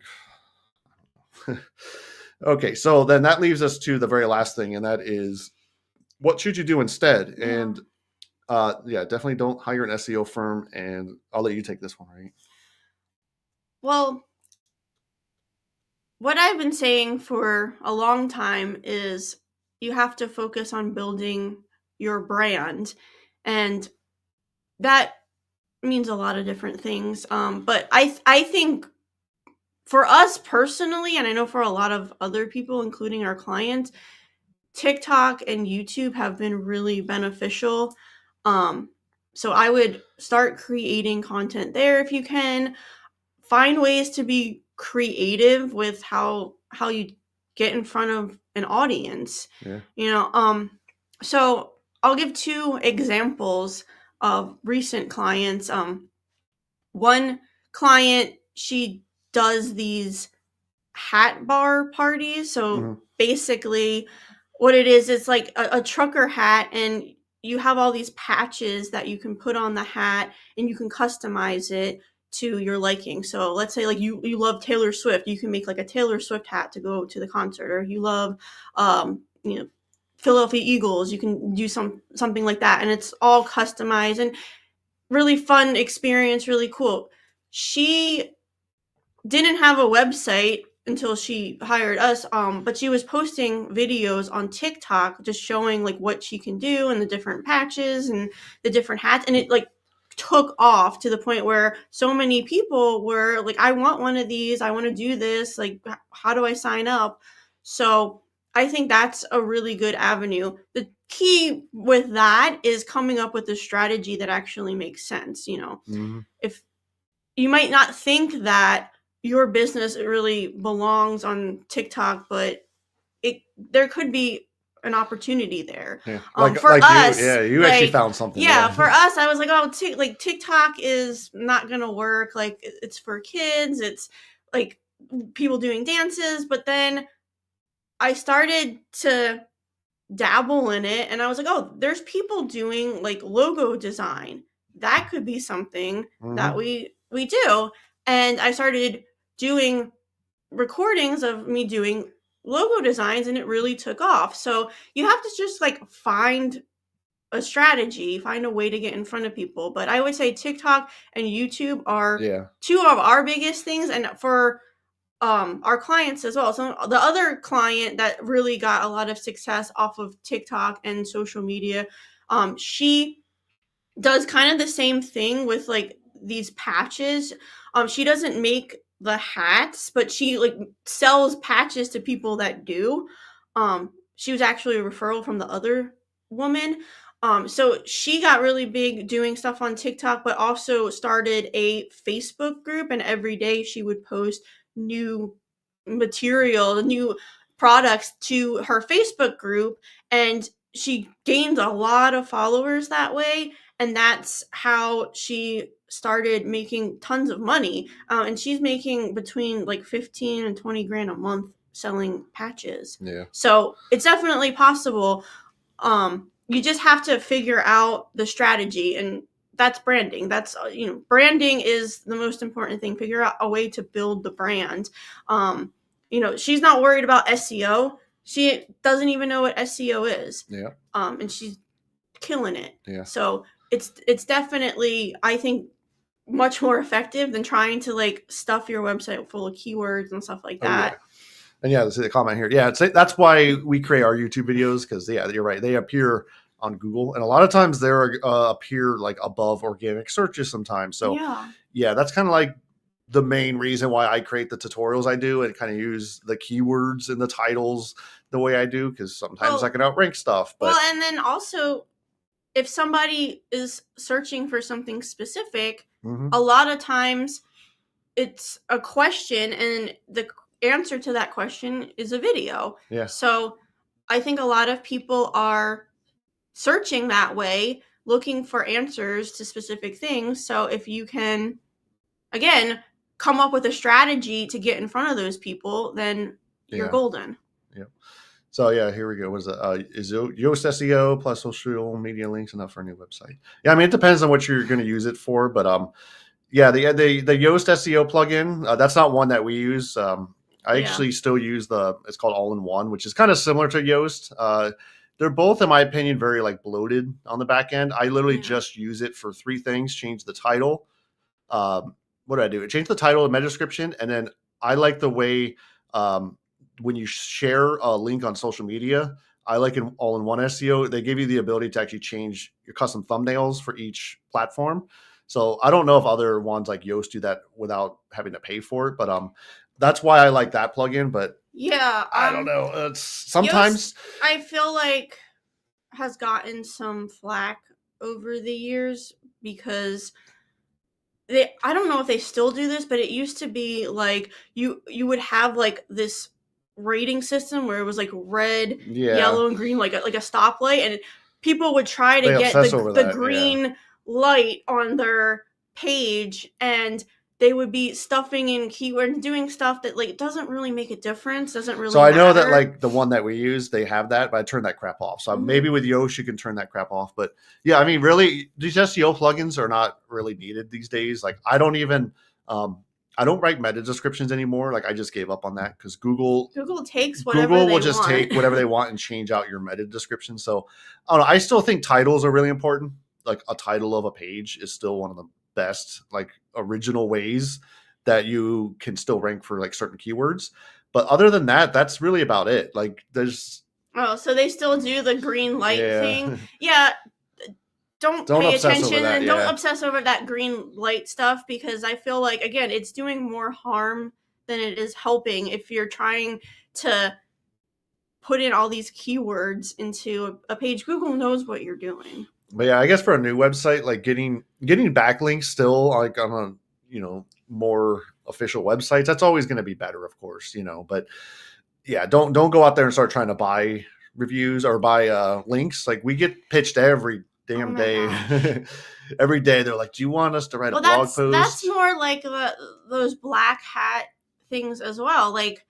like, okay, so then that leaves us to the very last thing, and that is what should you do instead? Yeah. And yeah, definitely don't hire an SEO firm. And I'll let you take this one, right? Well, what I've been saying for a long time is you have to focus on building your brand. And that means a lot of different things. But I think for us personally, and I know for a lot of other people, including our clients, TikTok and YouTube have been really beneficial. Um, so I would start creating content there if you can. Find ways to be creative with how you get in front of an audience. Yeah. You know, so I'll give two examples of recent clients. One client, she does these hat bar parties. So Hmm. basically, what it is, it's like a trucker hat, and you have all these patches that you can put on the hat, and you can customize it to your liking. So let's say like you love Taylor Swift, you can make like a Taylor Swift hat to go to the concert, or you love you know Philadelphia Eagles, you can do something like that, and it's all customized and really fun experience, really cool. She didn't have a website until she hired us, but she was posting videos on TikTok just showing like what she can do and the different patches and the different hats, and it like took off to the point where so many people were like, I want one of these, I want to do this, like how do I sign up? So I think that's a really good avenue. The key with that is coming up with a strategy that actually makes sense. Mm-hmm. If you might not think that your business really belongs on TikTok, but there could be an opportunity there. Yeah, For like you, us, yeah, you actually like, found something. yeah, Yeah, for us, I was like, oh, like TikTok is not gonna work. Like, it's for kids. It's like people doing dances. But then I started to dabble in it, and I was like, oh, there's people doing like logo design. That could be something that mm-hmm. we do. And I started doing recordings of me doing logo designs, and it really took off. So you have to just like find a strategy, find a way to get in front of people. But I would say TikTok and YouTube are Yeah, two of our biggest things, and for our clients as well. So the other client that really got a lot of success off of TikTok and social media, she does kind of the same thing with like these patches. She doesn't make the hats, but she like sells patches to people that do. She was actually a referral from the other woman. So she got really big doing stuff on TikTok, but also started a Facebook group, and every day she would post new material, new products to her Facebook group, and she gained a lot of followers that way, and that's how she started making tons of money. And she's making between like 15 and 20 grand a month selling patches. yeah, So it's definitely possible. You just have to figure out the strategy, and that's branding. That's branding is the most important thing. Figure out a way to build the brand. She's not worried about SEO. She doesn't even know what SEO is. yeah, And she's killing it. yeah. So it's definitely, I think, much more effective than trying to like stuff your website full of keywords and stuff like Oh yeah. that. And yeah, this is a comment here. Yeah, that's why we create our YouTube videos, because yeah, you're right. They appear on Google, and a lot of times they're appear like above organic searches sometimes. So Yeah. yeah, that's kind of like the main reason why I create the tutorials I do, and kind of use the keywords in the titles the way I do, because sometimes I Well, can outrank stuff. But and then also, if somebody is searching for something specific, mm-hmm. a lot of times it's a question, and the answer to that question is a video. Yeah, So I think a lot of people are searching that way, looking for answers to specific things. So if you can, again, come up with a strategy to get in front of those people, then you're yeah, golden. yeah. So yeah, here we go. What is it? Is Yoast SEO plus social media links enough for a new website? Yeah, I mean it depends on what you're going to use it for, but yeah, the Yoast SEO plugin, that's not one that we use. I Yeah. actually still use it's called All in One, which is kind of similar to Yoast. They're both, in my opinion, very like bloated on the back end. I literally Yeah. just use it for three things: change the title. What do I do? Change the title and meta description, and then I like the way um, when you share a link on social media. I like an all-in-one SEO. They give you the ability to actually change your custom thumbnails for each platform. So I don't know if other ones like Yoast do that without having to pay for it, but that's why I like that plugin. But Yeah. I don't know. It's sometimes Yoast, I feel like, has gotten some flack over the years because I don't know if they still do this, but it used to be like you would have like this rating system where it was like red, yeah, yellow, and green, like a stoplight, and people would try to they get obsess over the that. Yeah. green light on their page, and they would be stuffing in keywords, doing stuff that like doesn't really make a difference, doesn't So really I know that matter. like the one that we use, they have that, but I turn that crap off. So Mhm. maybe with Yoast, you can turn that crap off. But yeah, I mean, really, these SEO plugins are not really needed these days. Like I don't write meta descriptions anymore. Like I just gave up on that because Google takes whatever Google will they just want. take whatever they want and change out your meta description. So I don't know. I still think titles are really important. Like a title of a page is still one of the best, like original ways that you can still rank for like certain keywords. But other than that, that's really about it. Like there's Oh, so they still do the green light yeah. thing. Yeah, don't Don't pay obsess over attention that. and don't Yeah. obsess over that green light stuff, because I feel like, again, it's doing more harm than it is helping if you're trying to put in all these keywords into a page. Google knows what you're doing. But yeah, I guess for a new website, like getting backlinks still like on a, more official websites, that's always going to be better, of course, but yeah, don't go out there and start trying to buy reviews or buy links. Like we get pitched every Oh damn my day. gosh. Every day they're like, do you want us to write a Well, blog that's post? more like those black hat things as well. Like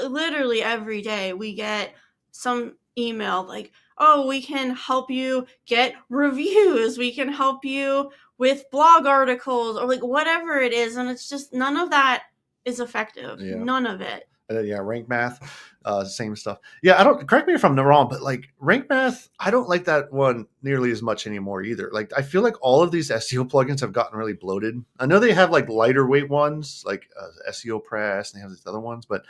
literally every day we get some email like, oh, we can help you get reviews, we can help you with blog articles, or like whatever it is, and it's just none of that is effective. Yeah. None of it. Yeah, rank math, same stuff. Yeah, I don't, correct me if I'm wrong, but like rank math, I don't like that one nearly as much anymore either. Like I feel like all of these SEO plugins have gotten really bloated. I know they have like lighter weight ones, like SEO Press, and they have these other ones, but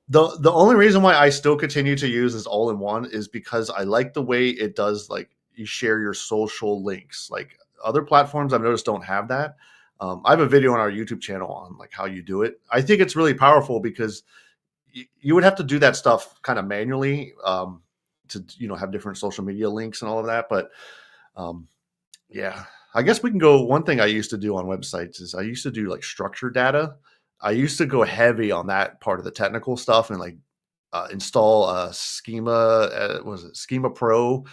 the only reason why I still continue to use this all in one is because I like the way it does, like you share your social links. Like other platforms I've noticed don't have that. I have a video on our YouTube channel on like how you do it. I think it's really powerful because you would have to do that stuff kind of manually, to have different social media links and all of that. But um, yeah, I guess we can go. One thing I used to do on websites is I used to do like structured data. I used to go heavy on that part of the technical stuff and like install a schema. Was it Schema Pro?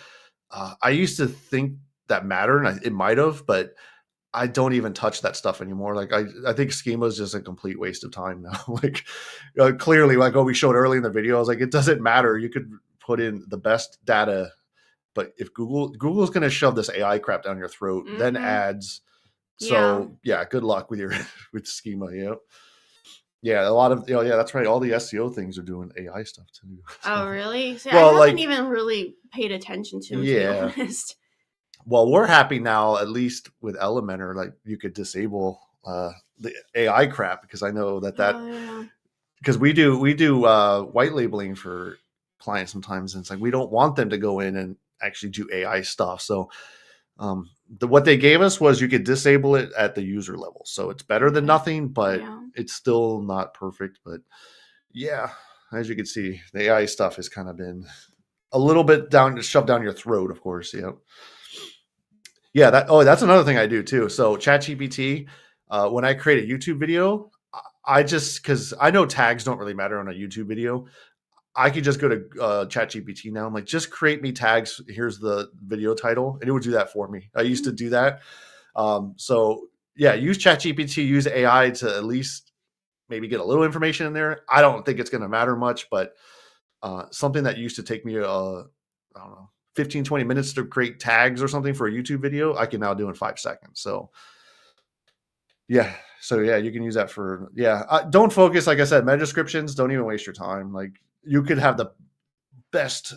I used to think that mattered, and it might have, but I don't even touch that stuff anymore. Like I think schema is just a complete waste of time now. Like clearly, like we showed early in the video, I was like, it doesn't matter. You could put in the best data, but if Google's going to shove this AI crap down your throat, then Mm-hmm. ads. Yeah. So yeah, good luck with your with schema. Yeah, a lot of yeah, that's right. All the SEO things are doing AI stuff too. Oh, So, really? See, I well, haven't like even really paid attention to them, to be yeah. honest. Well, we're happy now, at least with Elementor, like you could disable the AI crap, because I know that Oh, yeah. because we do white labeling for clients sometimes, and it's like we don't want them to go in and actually do AI stuff. So what they gave us was you could disable it at the user level, so it's better than Okay. nothing, but Yeah. it's still not perfect. But yeah, as you can see, the AI stuff has kind of been a little bit shoved down your throat, of course. Yeah, that's another ththing I do too. So ChatGPT, when I create a YouTube video, I just, because I know tags don't really matter on a YouTube video, I could just go to ChatGPT now. I'm like, just create me tags. Here's the video title, and it would do that for me. I used to do that. So yeah, use ChatGPT, use AI to at least maybe get a little information in there. I don't think it's going to matter much, but something that used to take me, I don't know, 15, 20 minutes to create tags or something for a YouTube video, I can now do in 5 seconds. So yeah. So yeah, you can use that for, yeah. Don't focus, like I said, meta descriptions. Don't even waste your time. Like you could have the best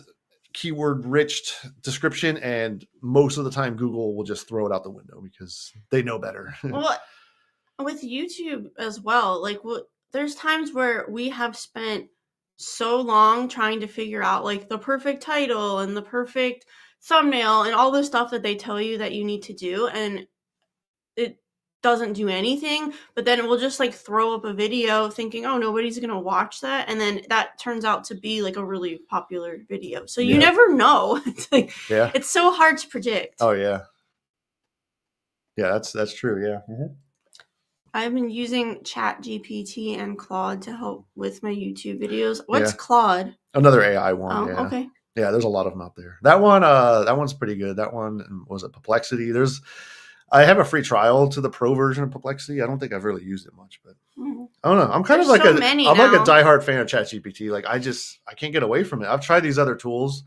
keyword rich description, and most of the time Google will just throw it out the window because they know better. Well, with YouTube as well, like there's times where we have spent so long trying to figure out like the perfect title and the perfect thumbnail and all the stuff that they tell you that you need to do, and it doesn't do anything. But then we'll just like throw up a video thinking, oh, nobody's gonna watch that, and then that turns out to be like a really popular video. So you never know. It's like, Yeah. it's so hard to predict. Oh yeah. Yeah, that's true. Yeah. Mm-hmm. I've been using ChatGPT and Claude to help with my YouTube videos. What's Yeah. Claude? Another AI one. Oh, Yeah. okay. Yeah, there's a lot of them out there. That one's pretty good. That one was it Perplexity. I have a free trial to the pro version of Perplexity. I don't think I've really used it much, but I don't know. I'm kind There's of like so many I'm like a now. diehard fan of ChatGPT. Like I can't get away from it. I've tried these other tools.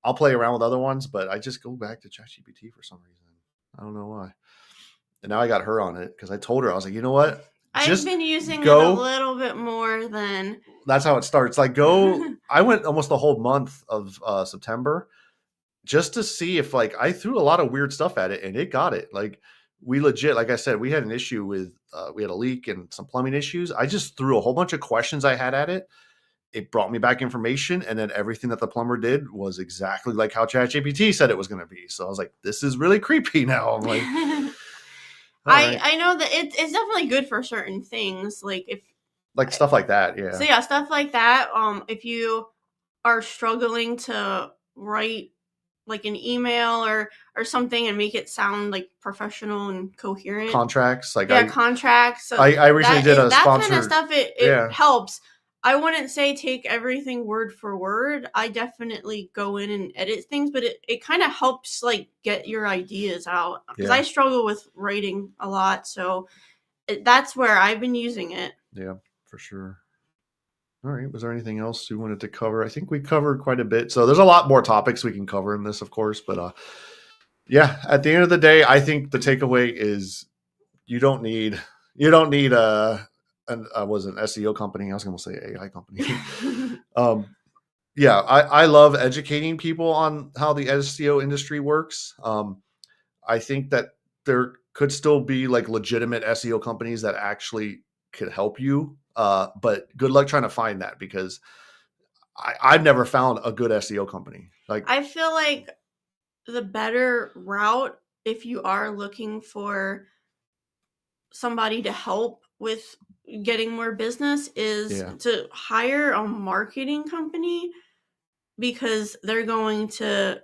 I'll play around with other ones, but I just go back to ChatGPT for some reason. I don't know why. And now I got her on it because I told her, I was like, you know what? I've been using it a little bit more than. That's how it starts. Like I went almost the whole month of September just to see if, like, I threw a lot of weird stuff at it and it got it. Like we legit, like I said, we had an issue with we had a leak and some plumbing issues. I just threw a whole bunch of questions I had at it, it brought me back information, and then everything that the plumber did was exactly like how ChatGPT said it was going to be. So I was like, this is really creepy now. I'm like, all right. I know that it's definitely good for certain things, like if Like stuff like that. so Yeah. yeah, stuff like that. If you are struggling to write like an email or something and make it sound like professional and coherent. Contracts. Like Yeah, contracts. So I recently did a that kind of sponsored. stuff. It Yeah. helps. I wouldn't say take everything word for word. I definitely go in and edit things, but it kind of helps like get your ideas out because I Yeah. struggle with writing a lot. So that's where I've been using it. Yeah, for sure. All right. Was there anything else you wanted to cover? I think we covered quite a bit. So there's a lot more topics we can cover in this, of course. But yeah, at the end of the day, I think the takeaway is you don't need was an SEO company. I was going to say AI company. um, yeah, I love educating people on how the SEO industry works. I think that there could still be like legitimate SEO companies that actually could help you. But good luck trying to find that because I've never found a good SEO company. Like, I feel like the better route if you are looking for somebody to help with getting more business is yeah, to hire a marketing company because they're going to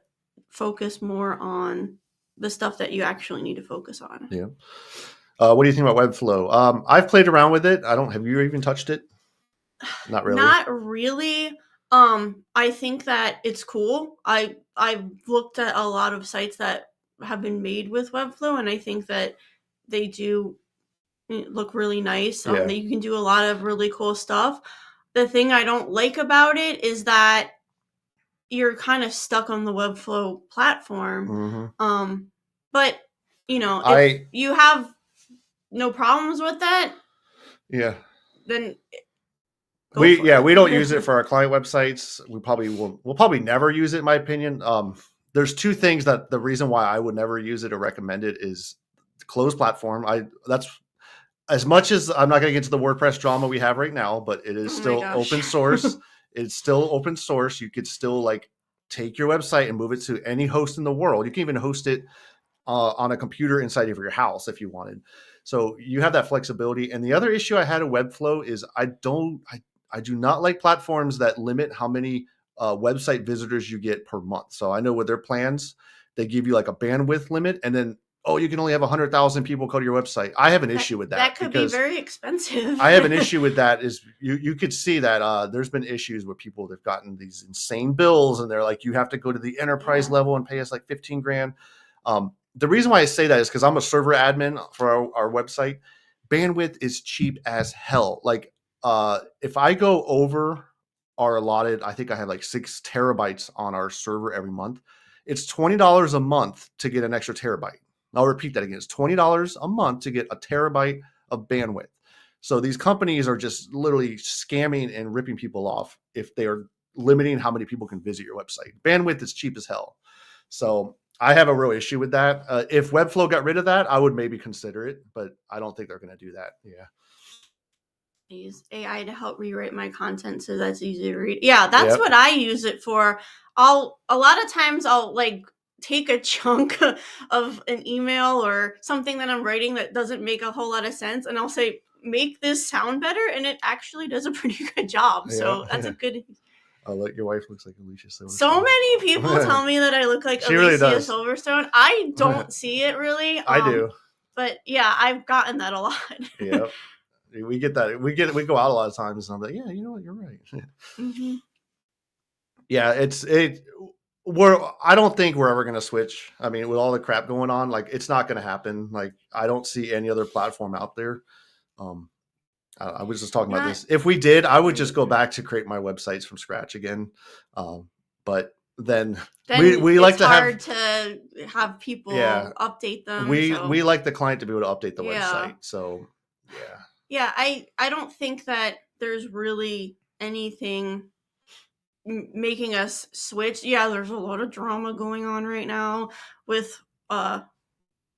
focus more on the stuff that you actually need to focus on. yeah. What do you think about Webflow? I've played around with it. I don't. Have you even touched it? Not really. Not really. I think that it's cool. I've looked at a lot of sites that have been made with Webflow, and I think that they do look really nice. Yeah. That you can do a lot of really cool stuff. The thing I don't like about it is that you're kind of stuck on the Webflow platform. Mm-hmm. But if I you have no problems with that, yeah. then go We for it. we don't use it for our client websites. We'll probably never use it in my opinion. There's two things that the reason why I would never use it or recommend it is the closed platform. That's as much as I'm not going to get to the WordPress drama we have right now, but it is Oh my still gosh. open source. It's still open source. You could still like take your website and move it to any host in the world. You can even host it on a computer inside of your house if you wanted. So you have that flexibility. And the other issue I had with Webflow is I do not like platforms that limit how many website visitors you get per month. So I know with their plans, they give you like a bandwidth limit, and then you can only have 100,000 people go to your website. I have an issue with that Could be because very expensive. I have an issue with that. Is you could see that there's been issues where people have gotten these insane bills, and they're like, you have to go to the enterprise level and pay us like 15 grand. The reason why I say that is because I'm a server admin for our website. Bandwidth is cheap as hell. Like if I go over our allotted, I think I have like 6 terabytes on our server every month. It's $20 a month to get an extra terabyte. I'll repeat that again. It's $20 a month to get a terabyte of bandwidth. So these companies are just literally scamming and ripping people off if they are limiting how many people can visit your website. Bandwidth is cheap as hell. So I have a real issue with that. If Webflow got rid of that, I would maybe consider it, but I don't think they're going to do that. Yeah. Use AI to help rewrite my content so that's easy to read. Yeah, that's Yep. what I use it for. A lot of times I'll like take a chunk of an email or something that I'm writing that doesn't make a whole lot of sense, and I'll say, make this sound better, and it actually does a pretty good job. So that's a good. Oh, look, your wife looks like Alicia Silverstone. So many people tell me that I look like She Alicia really does. Silverstone. I don't see it really. I do. But yeah, I've gotten that a lot. Yep. We get that. We go out a lot of times, and I'm like, yeah, you know what, you're right. Mm-hmm. Yeah, I don't think we're ever going to switch. I mean, with all the crap going on, like it's not going to happen. Like I don't see any other platform out there. I was just talking about this. If we did, I would just go back to create my websites from scratch again. But then we like to have to have people update them. We like the client to be able to update the website. So I don't think that there's really anything making us switch. Yeah, there's a lot of drama going on right now with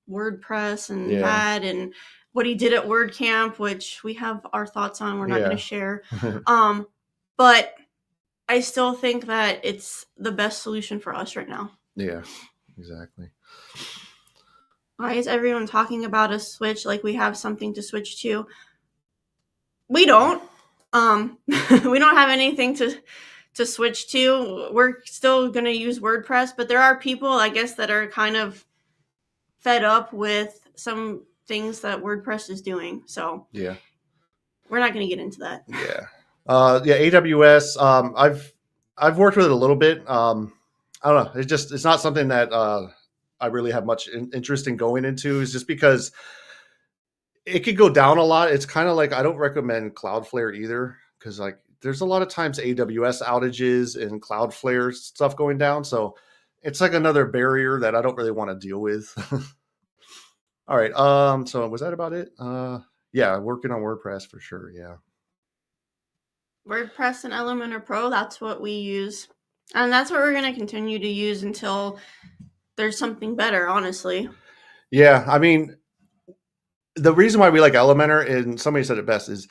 WordPress and that and what he did at WordCamp, which we have our thoughts on. We're not going to share. but I still think that it's the best solution for us right now. Yeah, exactly. Why is everyone talking about a switch like we have something to switch to? We don't. We don't have anything to switch to. We're still going to use WordPress, but there are people, I guess, that are kind of fed up with some things that WordPress is doing. So Yeah. we're not going to get into that. Yeah. Yeah. AWS. I've worked with it a little bit. I don't know. It's not something that I really have much interest in going into. Is just because it could go down a lot. It's kind of like I don't recommend Cloudflare either because like there's a lot of times AWS outages and Cloudflare stuff going down. So it's like another barrier that I don't really want to deal with. All right. So was that about it? Yeah, working on WordPress for sure. Yeah. WordPress and Elementor Pro, that's what we use. And that's what we're going to continue to use until there's something better, honestly. Yeah. I mean, the reason why we like Elementor, and somebody said it best, is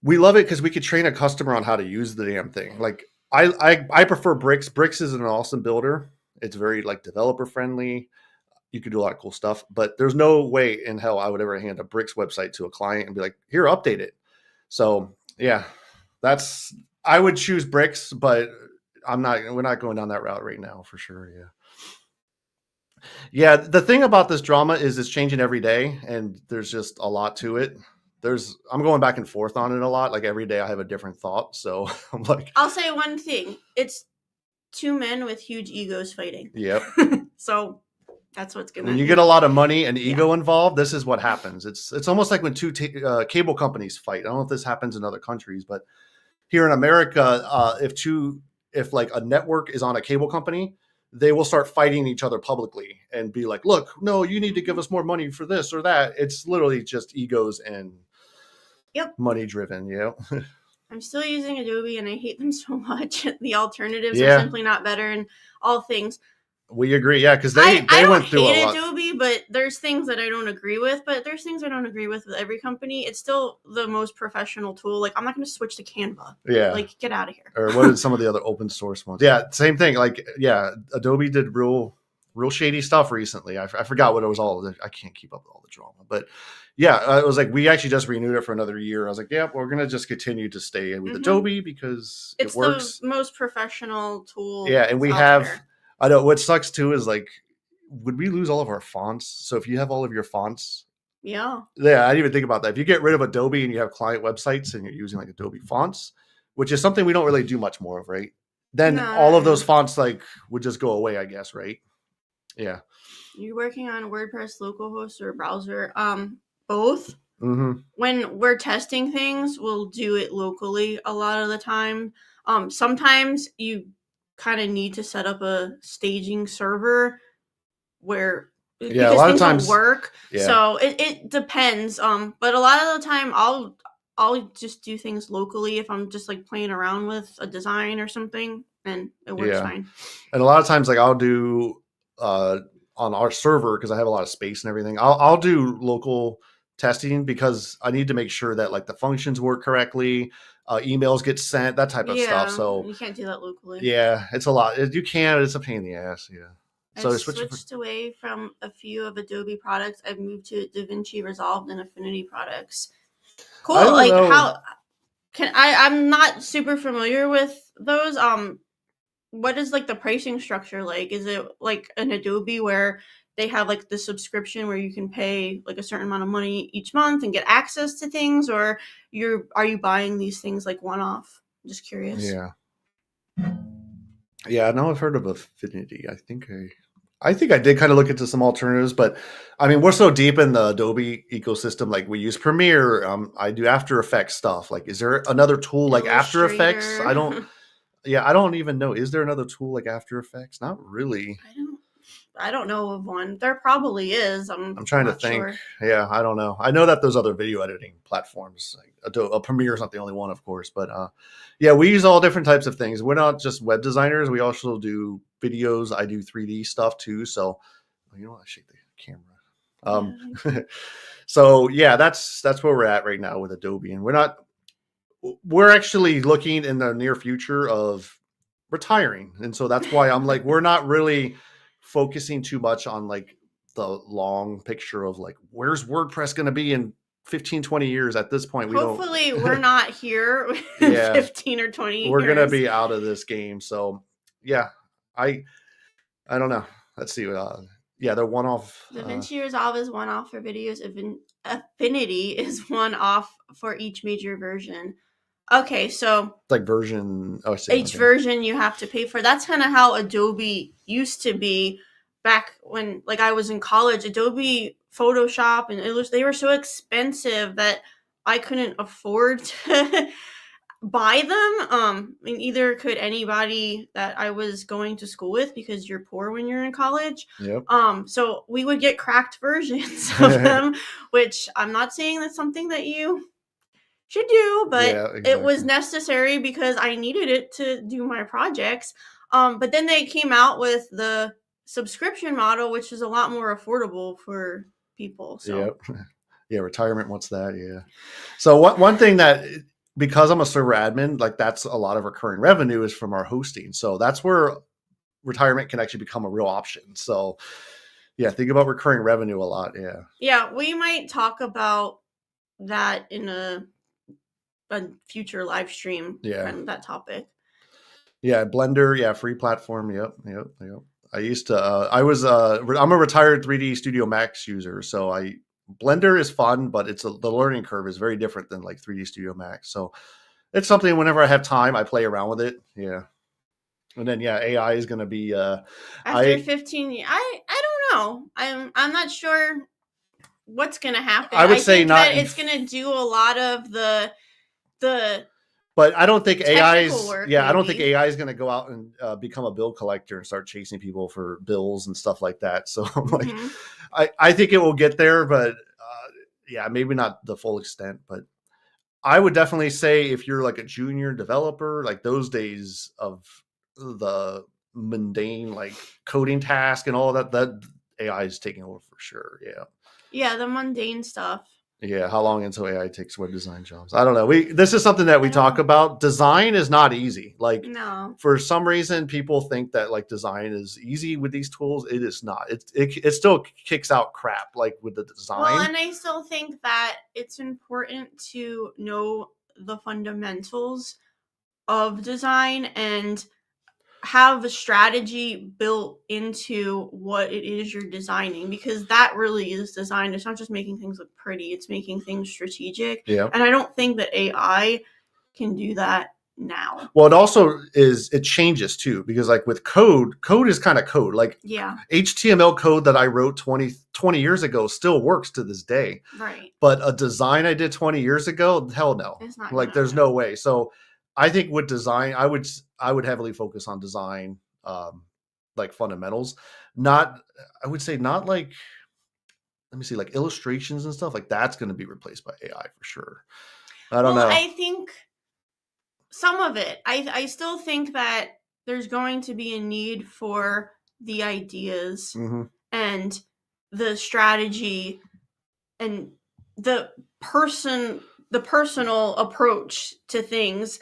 we love it because we could train a customer on how to use the damn thing. Like I prefer Bricks. Bricks is an awesome builder. It's very like developer friendly. You could do a lot of cool stuff, but there's no way in hell I would ever hand a Bricks website to a client and be like, here, update it. So yeah, I would choose Bricks, but we're not going down that route right now for sure. Yeah. Yeah, the thing about this drama is it's changing every day, and there's just a lot to it. I'm going back and forth on it a lot. Like every day, I have a different thought. So I'm like, I'll say one thing: it's two men with huge egos fighting. yep. So that's what's gonna. When you get a lot of money and ego involved, this is what happens. It's almost like when two cable companies fight. I don't know if this happens in other countries, but here in America, if like a network is on a cable company, they will start fighting each other publicly and be like, look, no, you need to give us more money for this or that. It's literally just egos and money driven. Yeah. I'm still using Adobe and I hate them so much. The alternatives are simply not better in all things. We agree. Yeah. Cause they went through a lot. I hate Adobe, but there's things that I don't agree with, with every company. It's still the most professional tool. Like I'm not going to switch to Canva. Yeah. Like get out of here. Or what are some of the other open source ones? Yeah. Same thing. Like, yeah, Adobe did real shady stuff recently. I forgot what it was all. I can't keep up with all the drama, but yeah, it was like, we actually just renewed it for another year. I was like, yeah, we're going to just continue to stay with Adobe because it works. The most professional tool. Yeah. And we have, I know what sucks too is like, would we lose all of our fonts? So if you have all of your fonts, yeah, I didn't even think about that. If you get rid of Adobe and you have client websites and you're using like Adobe fonts, which is something we don't really do much more of, right? Then all of those fonts like would just go away, I guess, right? Yeah. You're working on WordPress localhost or browser? Both. Mm-hmm. When we're testing things, we'll do it locally a lot of the time. Sometimes you kind of need to set up a staging server where a lot of times work. Yeah. So it depends. But a lot of the time I'll just do things locally if I'm just like playing around with a design or something, and it works fine. And a lot of times, like I'll do on our server because I have a lot of space and everything. I'll do local testing because I need to make sure that like the functions work correctly, emails get sent, that type of stuff. So you can't do that locally. Yeah, it's a lot. You can, it's a pain in the ass. Yeah. So I switched away from a few of Adobe products. I've moved to DaVinci Resolve and Affinity products. Cool. Like how can I'm not super familiar with those. What is like the pricing structure like? Is it like an Adobe where they have like the subscription where you can pay like a certain amount of money each month and get access to things, or are you buying these things like one off? I'm just curious. Yeah. Yeah, now I've heard of Affinity. I think I did kind of look into some alternatives, but I mean, we're so deep in the Adobe ecosystem. Like we use Premiere. I do After Effects stuff. Like, is there another tool like After Effects? I don't even know. Is there another tool like After Effects? Not really. I don't know of one. There probably is. I'm trying to think. Sure. Yeah, I don't know. I know that there's other video editing platforms. Like Premiere is not the only one, of course, but yeah, we use all different types of things. We're not just web designers. We also do videos. I do 3D stuff too. So, you know what? I shake the camera. So yeah, that's where we're at right now with Adobe, and we're not. we're actually looking in the near future of retiring. And so that's why I'm like, we're not really focusing too much on like the long picture of like, where's WordPress going to be in 15, 20 years? At this point, we don't. Hopefully we're not here in Yeah, 15 or 20 we're going to years. be out of this game. So yeah, I don't know. Let's see. Yeah, they're one off. DaVinci Resolve is one off for videos. Affinity is one off for each major version. Okay, so Like version. Oh, each version you have to pay for. That's kind of how Adobe used to be back when, like, I was in college. Adobe Photoshop and they were so expensive that I couldn't afford to buy them. I mean, either could anybody that I was going to school with, because you're poor when you're in college. Yep. So we would get cracked versions of them, which I'm not saying that's something that you should do, but Yeah, exactly. It was necessary because I needed it to do my projects. But then they came out with the subscription model, which is a lot more affordable for people. So Yep. Yeah, retirement wants that. Yeah. So one thing that, because I'm a server admin, like that's a lot of recurring revenue is from our hosting. So that's where retirement can actually become a real option. So yeah, think about recurring revenue a lot. Yeah. Yeah, we might talk about that in a future live stream. Yeah. Kind of that topic. Yeah. Blender. Yeah. Free platform. Yep. I used to, I'm a retired 3D Studio Max user. So Blender is fun, but the learning curve is very different than like 3D Studio Max. So it's something whenever I have time, I play around with it. Yeah. And then, yeah, AI is going to be, after 15 years, I don't know. I'm not sure what's going to happen. I would say think not. that it's going to do a lot of the but I don't think AI is. work, Yeah, maybe. I don't think AI is going to go out and become a bill collector and start chasing people for bills and stuff like that. So, like, I think it will get there, but yeah, maybe not the full extent. But I would definitely say if you're like a junior developer, like those days of the mundane like coding task and all that AI is taking over for sure. Yeah. Yeah, the mundane stuff. Yeah, how long until AI takes web design jobs? I don't know. This is something that we talk about. Design is not easy. Like, no. For some reason, people think that like design is easy with these tools. It is not. It still kicks out crap like with the design. Well, and I still think that it's important to know the fundamentals of design and have a strategy built into what it is you're designing, because that really is design. It's not just making things look pretty, it's making things strategic. Yeah. And I don't think that AI can do that now. Well, it also is, it changes too, because like with code is kind of code. Like, yeah, HTML code that I wrote 20 years ago still works to this day. Right. But a design I did 20 years ago, hell no. It's not like there's no way. So I think with design, I would heavily focus on design, like fundamentals. I would say not like, let me see, like illustrations and stuff like that's going to be replaced by AI for sure. I don't know. I think some of it. I still think that there's going to be a need for the ideas and the strategy and the personal approach to things.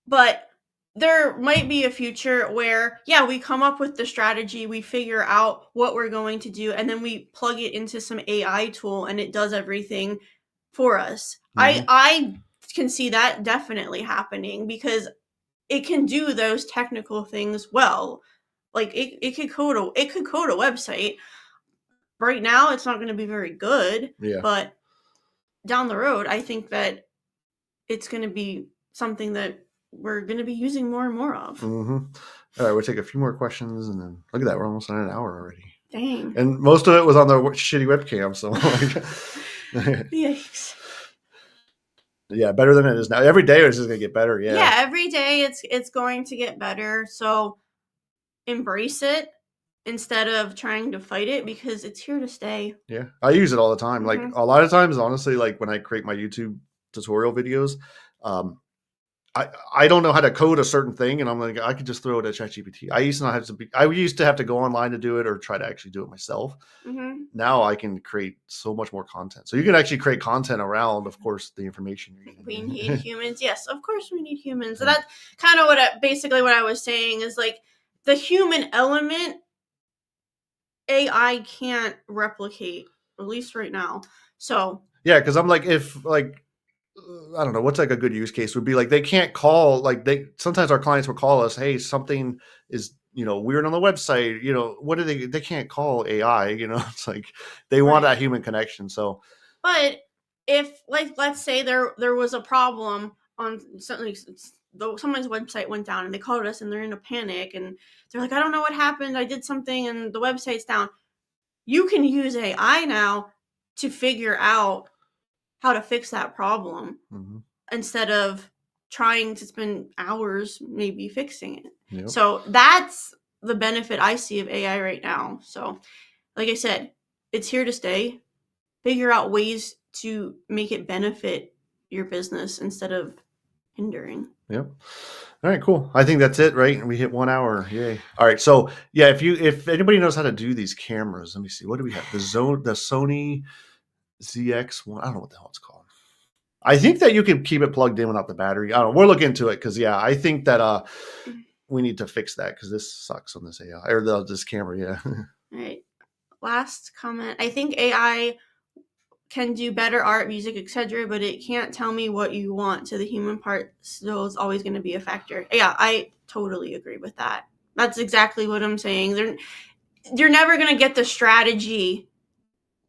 But there might be a future where, yeah, we come up with the strategy, we figure out what we're going to do, and then we plug it into some AI tool and it does everything for us. I can see that definitely happening because it can do those technical things well. Like it could code a website. Right now it's not going to be very good, but down the road I think that it's going to be something that we're going to be using more and more of. All right, we'll take a few more questions and then look at that, we're almost on an hour already. Dang. And most of it was on the shitty webcam, so Yikes. Yeah, better than it is now. Every day it's just gonna get better. Yeah, every day it's going to get better. So embrace it instead of trying to fight it, because it's here to stay. Yeah, I use it all the time. Like a lot of times, honestly, like when I create my YouTube tutorial videos, I don't know how to code a certain thing, and I'm like, I could just throw it at ChatGPT. I used to not have to be. I used to have to go online to do it or try to actually do it myself. Mm-hmm. Now I can create so much more content. So you can actually create content around, of course, the information you're We getting. need humans. Yes, of course we need humans. So Yeah. that's kind of basically what I was saying is like the human element AI can't replicate, at least right now. So Yeah, because I'm like, if like I don't know what's like a good use case would be like they can't call like they sometimes our clients will call us, hey, something is weird on the website. What do they can't call AI. It's like they want that right. human connection. So But if let's say there was a problem on something, someone's website went down and they called us and they're in a panic and they're like, I don't know what happened. I did something and the website's down. You can use AI now to figure out how to fix that problem mhm. instead of trying to spend hours maybe fixing it. Yep. So that's the benefit I see of AI right now. So, like I said, it's here to stay. Figure out ways to make it benefit your business instead of hindering. Yep. All right, cool. I think that's it, right? We hit 1 hour. Yay. All right. So yeah, if anybody knows how to do these cameras, let me see. What do we have? The Sony ZX1. I don't know what the hell it's called. I think that you can keep it plugged in without the battery. I don't know. We'll look into it because yeah, I think that we need to fix that because this sucks on this AI or this camera. Yeah. All right. Last comment. I think AI can do better art, music, etc., but it can't tell me what you want. So the human part still is always going to be a factor. Yeah, I totally agree with that. That's exactly what I'm saying. You're never going to get the strategy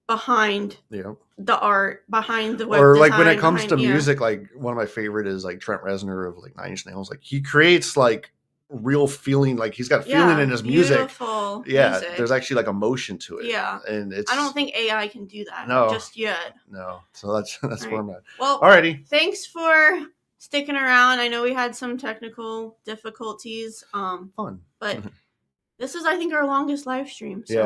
behind Yeah. the art, behind the web Or design, like when it comes behind to music, like one of my favorite is like Trent Reznor of like Nine Inch Nails. Like he creates like real feeling, like he's got feeling in his music. beautiful Yeah, music. there's actually like emotion to it. Yeah. And it's I don't think AI can do that No. just yet. No. So that's All where right. I'm at. Well, Alrighty. thanks for sticking around. I know we had some technical difficulties, Fun. but this is, I think, our longest live stream. So Yeah.